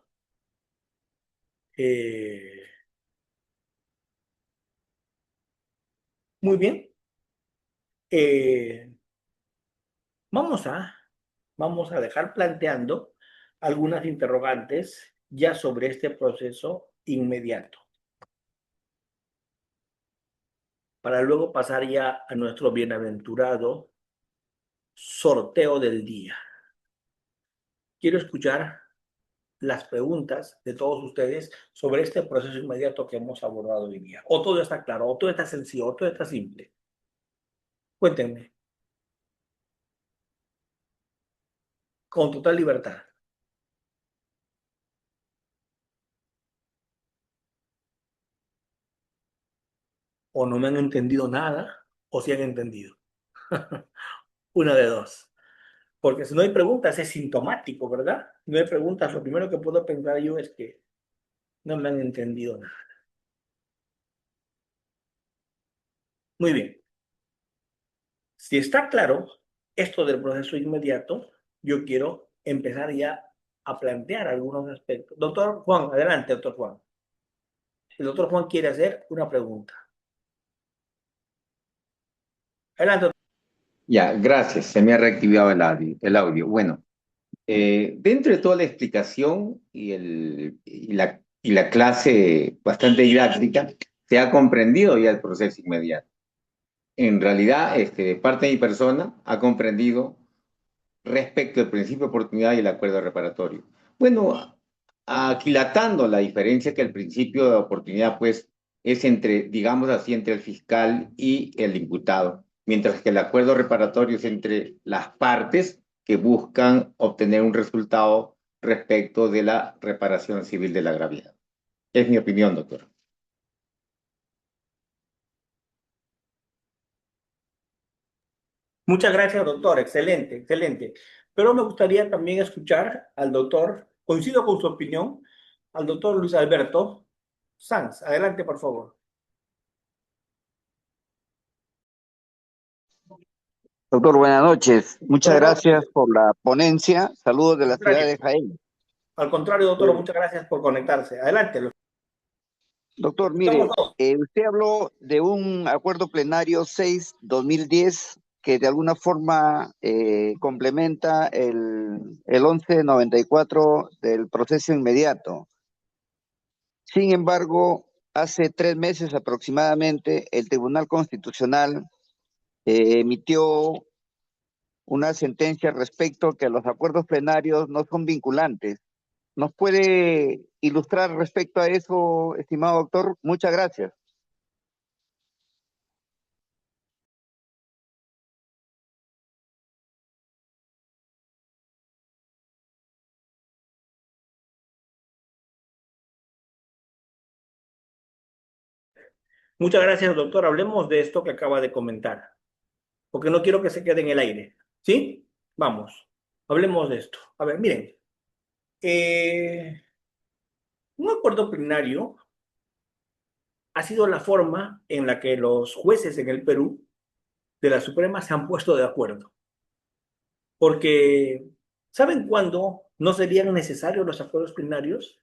S2: Muy bien. Vamos a dejar planteando algunas interrogantes ya sobre este proceso inmediato, para luego pasar ya a nuestro bienaventurado sorteo del día. Quiero escuchar las preguntas de todos ustedes sobre este proceso inmediato que hemos abordado hoy día. O todo está claro, o todo está sencillo, o todo está simple. Cuéntenme, con total libertad. O no me han entendido nada, o sí han entendido. Una de dos. Porque si no hay preguntas es sintomático, ¿verdad? Si no hay preguntas, lo primero que puedo pensar yo es que no me han entendido nada. Muy bien. Si está claro esto del proceso inmediato, yo quiero empezar ya a plantear algunos aspectos. Doctor Juan, adelante, doctor Juan. El doctor Juan quiere hacer una pregunta. Adelante.
S13: Ya, gracias. Se me ha reactivado el audio. Bueno, dentro de toda la explicación y la clase bastante didáctica, se ha comprendido ya el proceso inmediato. En realidad, de parte de mi persona, ha comprendido respecto al principio de oportunidad y el acuerdo reparatorio. Bueno, aquilatando la diferencia que el principio de oportunidad, pues, es entre, digamos así, entre el fiscal y el imputado, mientras que el acuerdo reparatorio es entre las partes que buscan obtener un resultado respecto de la reparación civil del agraviado. Es mi opinión, doctor.
S2: Muchas gracias, doctor. Excelente, excelente. Pero me gustaría también escuchar al doctor, coincido con su opinión, al doctor Luis Alberto Sanz. Adelante, por favor.
S14: Doctor, buenas noches. Muchas
S2: Buenas noches.
S14: gracias por la ponencia. Saludos de la ciudad de Jaén.
S2: Al contrario, doctor, muchas gracias por conectarse. Adelante.
S14: Doctor, mire, usted habló de un acuerdo plenario 6/2010 que de alguna forma complementa el 1194 del proceso inmediato. Sin embargo, hace 3 meses aproximadamente, el Tribunal Constitucional emitió una sentencia respecto que los acuerdos plenarios no son vinculantes. ¿Nos puede ilustrar respecto a eso, estimado doctor? Muchas gracias.
S2: Muchas gracias, doctor. Hablemos de esto que acaba de comentar, porque no quiero que se quede en el aire. ¿Sí? Vamos, hablemos de esto. A ver, miren. Un acuerdo plenario ha sido la forma en la que los jueces en el Perú de la Suprema se han puesto de acuerdo. Porque, ¿saben cuándo no serían necesarios los acuerdos plenarios?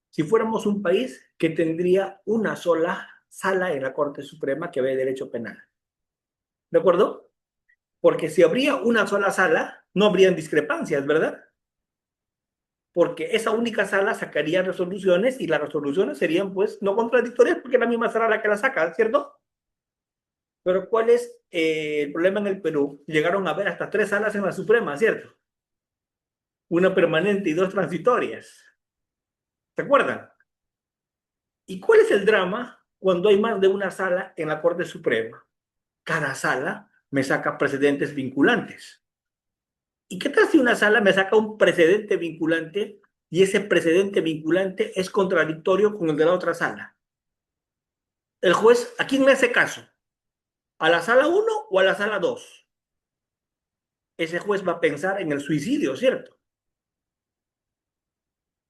S2: Si fuéramos un país que tendría una sola sala en la Corte Suprema que ve derecho penal. ¿De acuerdo? Porque si habría una sola sala, no habrían discrepancias, ¿verdad? Porque esa única sala sacaría resoluciones y las resoluciones serían, pues, no contradictorias porque es la misma sala la que la saca, ¿cierto? Pero ¿cuál es el problema en el Perú? Llegaron a haber hasta 3 salas en la Suprema, ¿cierto? Una permanente y 2 transitorias. ¿Se acuerdan? ¿Y cuál es el drama cuando hay más de una sala en la Corte Suprema? Cada sala me saca precedentes vinculantes. ¿Y qué tal si una sala me saca un precedente vinculante y ese precedente vinculante es contradictorio con el de la otra sala? El juez, ¿a quién le hace caso? ¿A la sala 1 o a la sala 2? Ese juez va a pensar en el suicidio, ¿cierto?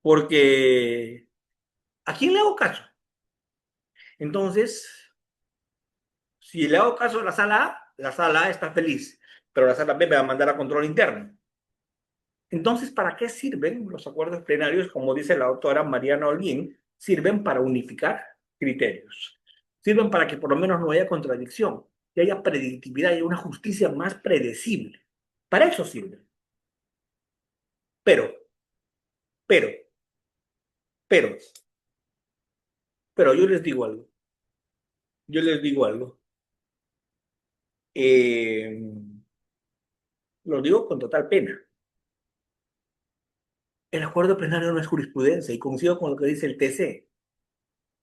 S2: Porque ¿a quién le hago caso? Entonces, si le hago caso a la sala A está feliz, pero la sala B me va a mandar a control interno. Entonces, ¿para qué sirven los acuerdos plenarios? Como dice la doctora Mariana Olguín, sirven para unificar criterios. Sirven para que por lo menos no haya contradicción, que haya predictibilidad y una justicia más predecible. Para eso sirven. Pero, pero, pero, pero yo les digo algo. Yo les digo algo. Lo digo con total pena. El acuerdo plenario no es jurisprudencia y coincido con lo que dice el TC,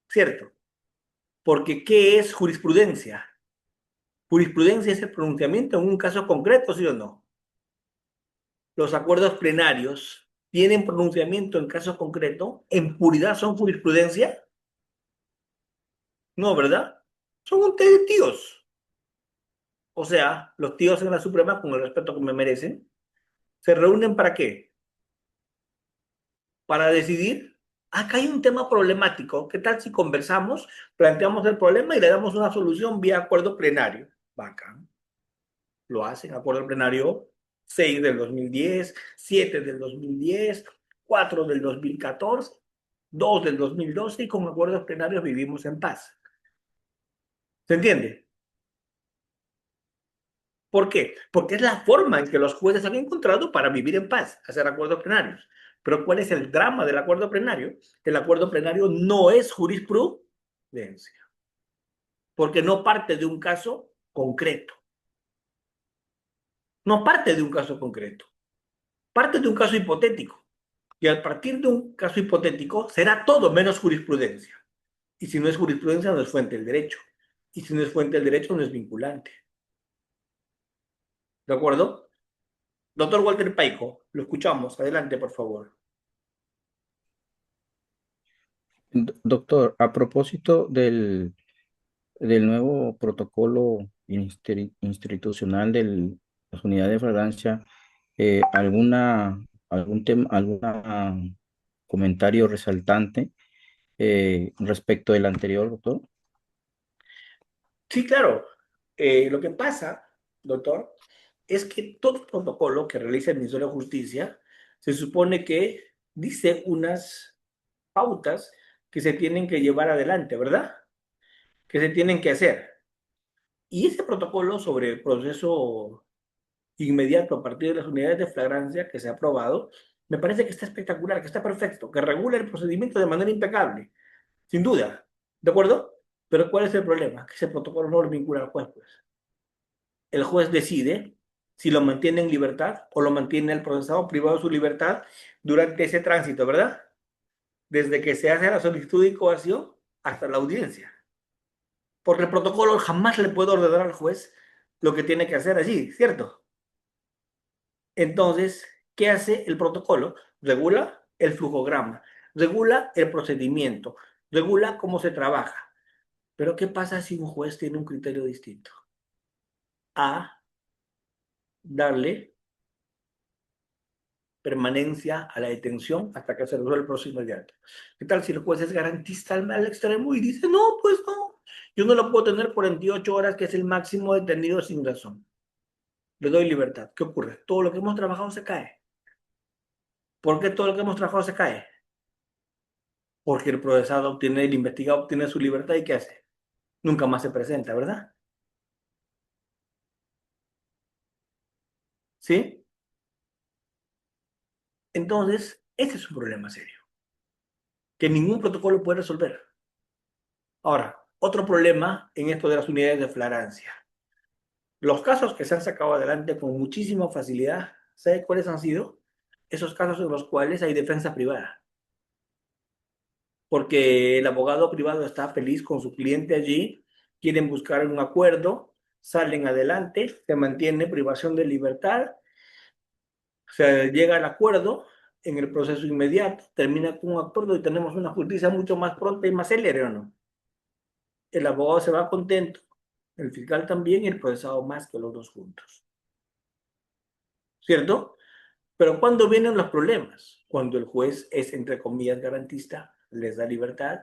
S2: ¿cierto? Porque ¿qué es jurisprudencia? Jurisprudencia es el pronunciamiento en un caso concreto, ¿sí o no? Los acuerdos plenarios tienen pronunciamiento en caso concreto, en puridad son jurisprudencia. No, ¿verdad? Son un té de tíos. O sea, los tíos en la Suprema, con el respeto que me merecen, ¿se reúnen para qué? Para decidir, acá hay un tema problemático, ¿qué tal si conversamos, planteamos el problema y le damos una solución vía acuerdo plenario? Bacán. Lo hacen, acuerdo plenario 6 del 2010, 7 del 2010, 4 del 2014, 2 del 2012 y con acuerdos plenarios vivimos en paz. ¿Se entiende? ¿Por qué? Porque es la forma en que los jueces han encontrado para vivir en paz, hacer acuerdos plenarios. Pero ¿cuál es el drama del acuerdo plenario? El acuerdo plenario no es jurisprudencia, porque no parte de un caso concreto. No parte de un caso concreto, parte de un caso hipotético. Y a partir de un caso hipotético será todo menos jurisprudencia. Y si no es jurisprudencia, no es fuente del derecho. Y si no es fuente del derecho, no es vinculante. ¿De acuerdo? Doctor Walter Paico, lo escuchamos. Adelante, por favor.
S11: Doctor, a propósito del nuevo protocolo institucional de las unidades de flagrancia, algún tema, alguna comentario resaltante respecto del anterior, doctor?
S2: Sí, claro. Lo que pasa, doctor, es que todo protocolo que realiza el Ministerio de Justicia se supone que dice unas pautas que se tienen que llevar adelante, ¿verdad? Que se tienen que hacer. Y ese protocolo sobre el proceso inmediato a partir de las unidades de flagrancia que se ha aprobado, me parece que está espectacular, que está perfecto, que regula el procedimiento de manera impecable, sin duda, ¿de acuerdo? Pero ¿cuál es el problema? Que ese protocolo no lo vincula al juez, pues. El juez decide si lo mantiene en libertad o lo mantiene el procesado privado de su libertad durante ese tránsito, ¿verdad? Desde que se hace la solicitud de incoación hasta la audiencia. Porque el protocolo jamás le puede ordenar al juez lo que tiene que hacer allí, ¿cierto? Entonces, ¿qué hace el protocolo? Regula el flujograma, regula el procedimiento, regula cómo se trabaja. Pero ¿qué pasa si un juez tiene un criterio distinto? A darle permanencia a la detención hasta que se resuelva el proceso inmediato. ¿Qué tal si el juez es garantista al extremo y dice, no, pues no, yo no lo puedo tener 48 horas, que es el máximo detenido sin razón? Le doy libertad. ¿Qué ocurre? Todo lo que hemos trabajado se cae. ¿Por qué todo lo que hemos trabajado se cae? Porque el procesado obtiene, el investigado obtiene su libertad y ¿qué hace? Nunca más se presenta, ¿verdad? ¿Sí? Entonces, ese es un problema serio, que ningún protocolo puede resolver. Ahora, otro problema en esto de las unidades de flagrancia. Los casos que se han sacado adelante con muchísima facilidad, ¿sabe cuáles han sido? Esos casos en los cuales hay defensa privada. Porque el abogado privado está feliz con su cliente allí, quieren buscar un acuerdo, salen adelante, se mantiene privación de libertad, se llega al acuerdo en el proceso inmediato, termina con un acuerdo y tenemos una justicia mucho más pronta y más célere, ¿o no? El abogado se va contento, el fiscal también y el procesado más, que los dos juntos. ¿Cierto? Pero ¿cuándo vienen los problemas? Cuando el juez es, entre comillas, garantista, les da libertad,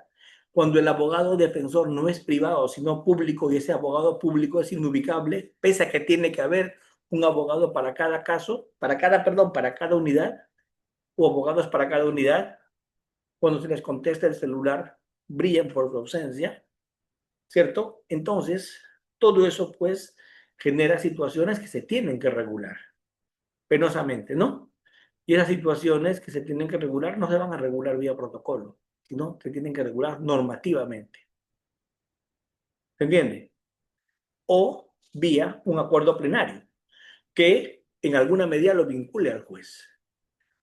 S2: cuando el abogado defensor no es privado, sino público, y ese abogado público es inubicable, pese a que tiene que haber un abogado para cada caso, para cada unidad, o abogados para cada unidad, cuando se les contesta el celular, brillan por su ausencia, ¿cierto? Entonces, todo eso, pues, genera situaciones que se tienen que regular, penosamente, ¿no? Y esas situaciones que se tienen que regular no se van a regular vía protocolo, sino se tienen que regular normativamente. ¿Se entiende? O vía un acuerdo plenario, que en alguna medida lo vincule al juez.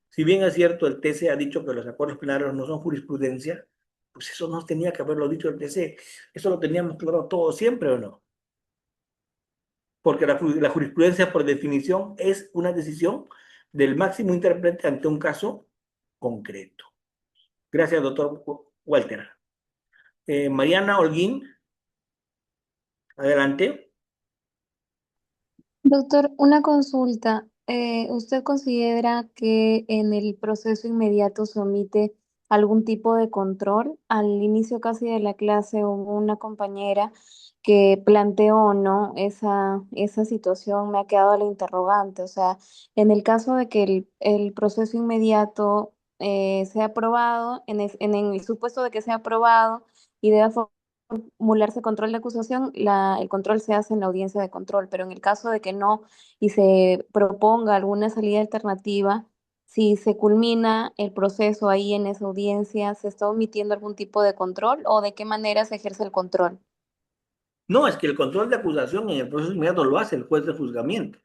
S2: Si bien es cierto, el TC ha dicho que los acuerdos plenarios no son jurisprudencia, pues eso no tenía que haberlo dicho el TC. Eso lo teníamos claro todos siempre, ¿o no? Porque la jurisprudencia, por definición, es una decisión del máximo intérprete ante un caso concreto. Gracias, doctor Walter. Mariana Holguín, adelante.
S7: Doctor, una consulta. ¿Usted considera que en el proceso inmediato se omite algún tipo de control? Al inicio casi de la clase hubo una compañera que planteó, ¿no? Esa situación me ha quedado la interrogante. O sea, en el caso de que el proceso inmediato sea aprobado, en el supuesto de que sea aprobado y deba formularse control de acusación, el control se hace en la audiencia de control, pero en el caso de que no y se proponga alguna salida alternativa, si se culmina el proceso ahí en esa audiencia, ¿se está omitiendo algún tipo de control o de qué manera se ejerce el control?
S2: No, es que el control de acusación en el proceso inmediato lo hace el juez de juzgamiento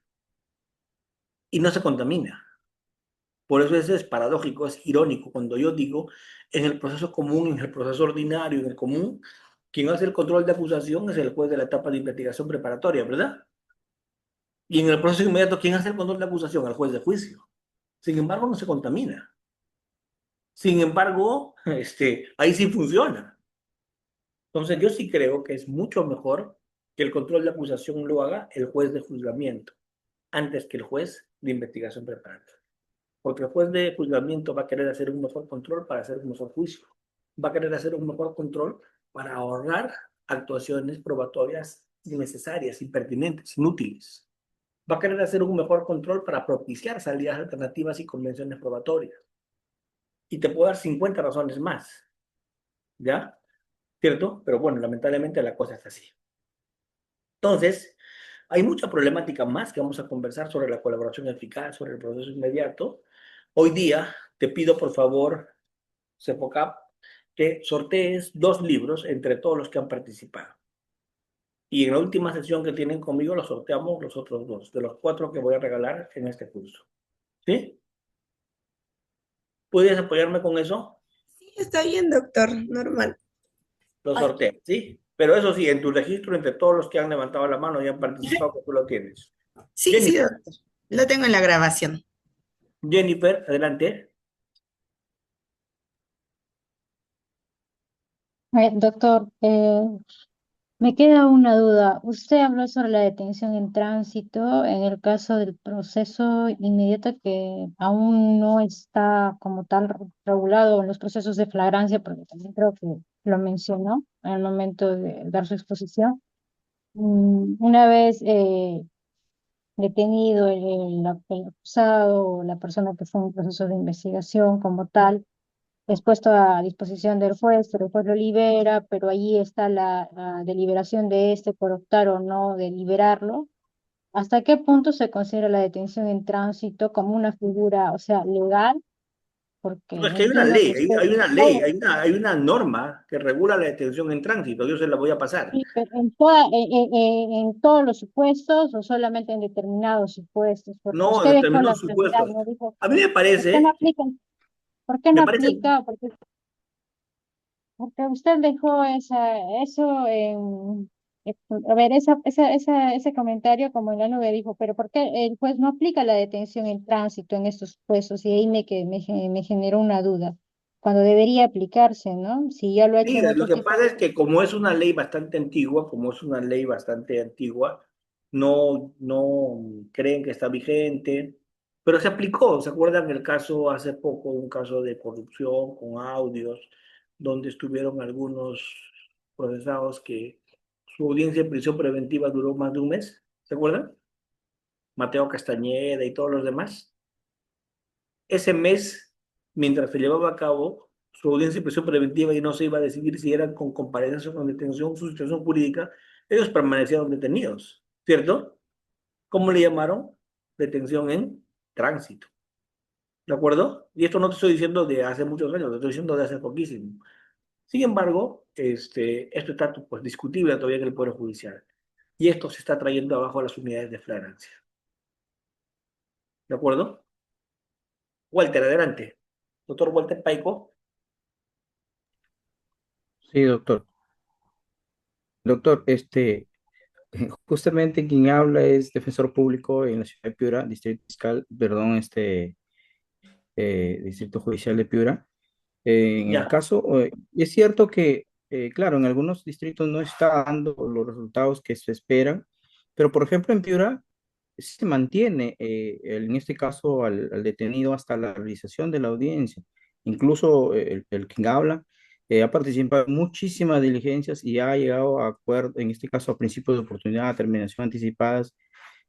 S2: y no se contamina. Por eso eso es paradójico, es irónico. Cuando yo digo en el proceso común, en el proceso ordinario, en el común, quien hace el control de acusación es el juez de la etapa de investigación preparatoria, ¿verdad? Y en el proceso inmediato, ¿quién hace el control de acusación? El juez de juicio. Sin embargo, no se contamina. Sin embargo, ahí sí funciona. Entonces, yo sí creo que es mucho mejor que el control de acusación lo haga el juez de juzgamiento, antes que el juez de investigación preparatoria. Porque el juez de juzgamiento va a querer hacer un mejor control para hacer un mejor juicio. Va a querer hacer un mejor control para ahorrar actuaciones probatorias innecesarias, impertinentes, inútiles. Va a querer hacer un mejor control para propiciar salidas alternativas y convenciones probatorias. Y te puedo dar 50 razones más, ¿ya? ¿Cierto? Pero bueno, lamentablemente la cosa es así. Entonces, hay mucha problemática más que vamos a conversar sobre la colaboración eficaz, sobre el proceso inmediato. Hoy día te pido, por favor, CEPOCAP, que sortees 2 libros entre todos los que han participado. Y en la última sesión que tienen conmigo los sorteamos los otros 2, de los 4 que voy a regalar en este curso. ¿Sí? ¿Puedes apoyarme con eso?
S1: Sí, está bien, doctor, normal.
S2: Los
S1: Ay,
S2: sorteos, ¿sí? Pero eso sí, en tu registro, entre todos los que han levantado la mano y han participado, que tú lo tienes.
S1: sí, sí,
S2: Jennifer,
S1: doctor. Lo tengo en la grabación.
S2: Jennifer, adelante.
S6: Doctor, me queda una duda. Usted habló sobre la detención en tránsito en el caso del proceso inmediato que aún no está como tal regulado en los procesos de flagrancia, porque también creo que lo mencionó en el momento de dar su exposición. Una vez detenido el acusado o la persona que fue en un proceso de investigación como tal, es puesto a disposición del juez, pero el juez lo libera, pero ahí está la deliberación de este por optar o no de liberarlo. ¿Hasta qué punto se considera la detención en tránsito como una figura, o sea, legal? Porque
S2: No, es que hay una
S6: entiendo que
S2: ley,
S6: usted,
S2: hay una ley, hay una norma que regula la detención en tránsito. Yo se la voy a pasar.
S6: sí, pero en todos los supuestos o solamente en determinados supuestos, porque
S2: No, en
S6: usted dejó la
S2: determinados
S6: claridad,
S2: supuestos.
S6: no dijo,
S2: A mí me
S6: ¿por qué no
S2: parece,
S6: aplica? ¿Por qué no
S2: me parece,
S6: aplica? Porque usted dejó eso a ver, ese comentario como en la nube dijo, pero ¿por qué el juez no aplica la detención en tránsito en estos puestos? Y ahí me generó una duda, cuando debería aplicarse, ¿no? Si ya lo ha hecho
S2: sí,
S6: en
S2: lo
S6: otro
S2: que
S6: tipo
S2: pasa
S6: de...
S2: es que como es una ley bastante antigua, no creen que está vigente, pero se aplicó. ¿Se acuerdan el caso hace poco, un caso de corrupción con audios? donde estuvieron algunos procesados que su audiencia de prisión preventiva duró más de un mes, ¿se acuerdan? Mateo Castañeda y todos los demás. Ese mes, mientras se llevaba a cabo su audiencia de prisión preventiva y no se iba a decidir si eran con comparecencia o con detención, su situación jurídica, ellos permanecieron detenidos, ¿cierto? ¿Cómo le llamaron? Detención en tránsito. ¿De acuerdo? Y esto no te estoy diciendo de hace muchos años, te estoy diciendo de hace poquísimo. Sin embargo, esto está pues, discutible todavía en el Poder Judicial. Y esto se está trayendo abajo a las unidades de flagrancia. ¿De acuerdo? Walter, adelante. Doctor Walter Paico.
S11: Sí, doctor. Doctor, justamente quien habla es defensor público en la ciudad de Piura, distrito fiscal, perdón, distrito judicial de Piura. En el
S2: Ya.
S11: caso, y es cierto que, claro, en algunos distritos no está dando los resultados que se esperan, pero por ejemplo en Piura sí se mantiene, en este caso, al detenido hasta la realización de la audiencia. Incluso el quien habla ha participado en muchísimas diligencias y ha llegado a acuerdo, en este caso, a principios de oportunidad, a terminación anticipadas.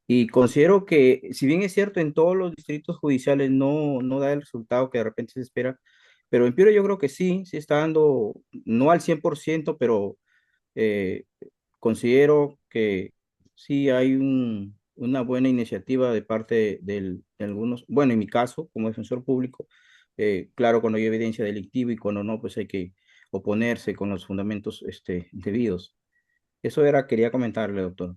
S11: Y considero que, si bien es cierto, en todos los distritos judiciales no da el resultado que de repente se espera, pero en Piura yo creo que sí, sí está dando, no al 100%, pero eh, considero que sí hay una buena iniciativa de parte de algunos, bueno, en mi caso, como defensor público, claro, cuando hay evidencia delictiva y cuando no, pues hay que oponerse con los fundamentos debidos. Eso era, quería comentarle, doctor.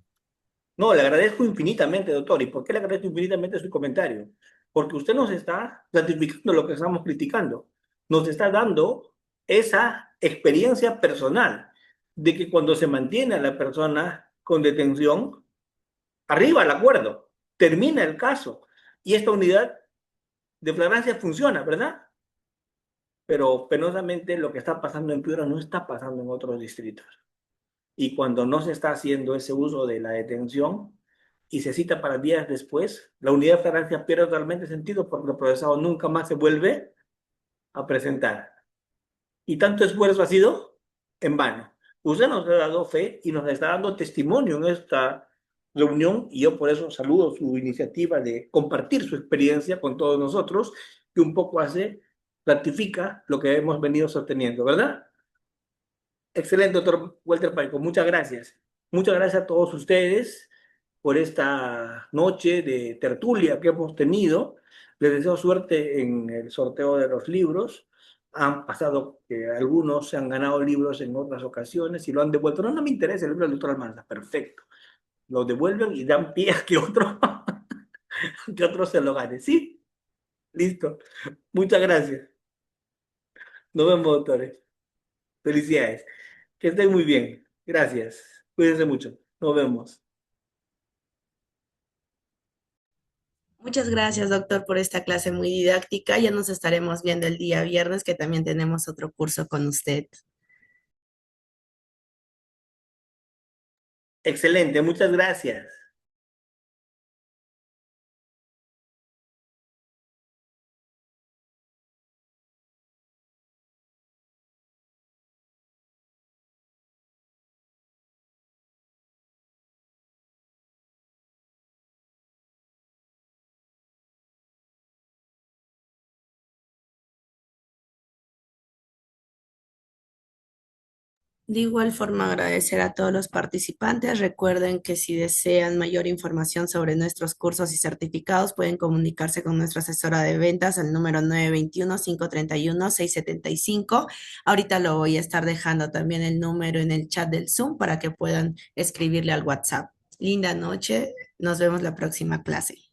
S2: No, le agradezco infinitamente, doctor. ¿Y por qué le agradezco infinitamente su comentario? Porque usted nos está ratificando lo que estamos criticando. Nos está dando esa experiencia personal de que cuando se mantiene a la persona con detención, arriba el acuerdo, termina el caso y esta unidad de flagrancia funciona, ¿verdad? Pero penosamente lo que está pasando en Piura no está pasando en otros distritos. Y cuando no se está haciendo ese uso de la detención y se cita para días después, la unidad de flagrancia pierde totalmente sentido porque el procesado nunca más se vuelve a presentar. Y tanto esfuerzo ha sido en vano. Usted nos ha dado fe y nos está dando testimonio en esta reunión y yo por eso saludo su iniciativa de compartir su experiencia con todos nosotros, que un poco ratifica lo que hemos venido sosteniendo, ¿verdad? Excelente, doctor Walter Paico. Muchas gracias. Muchas gracias a todos ustedes por esta noche de tertulia que hemos tenido. Les deseo suerte en el sorteo de los libros. Han pasado que algunos se han ganado libros en otras ocasiones y lo han devuelto. No, no me interesa el libro del doctor Almanza. Perfecto. Lo devuelven y dan pie a que que otro se lo gane. ¿Sí? Listo. Muchas gracias. Nos vemos, doctores. Felicidades. Que estén muy bien. Gracias. Cuídense mucho. Nos vemos.
S1: Muchas gracias, doctor, por esta clase muy didáctica. Ya nos estaremos viendo el día viernes, que también tenemos otro curso con usted.
S2: Excelente. Muchas gracias.
S1: De igual forma, agradecer a todos los participantes. Recuerden que si desean mayor información sobre nuestros cursos y certificados, pueden comunicarse con nuestra asesora de ventas al número 921-531-675. Ahorita lo voy a estar dejando también el número en el chat del Zoom para que puedan escribirle al WhatsApp. Linda noche. Nos vemos la próxima clase.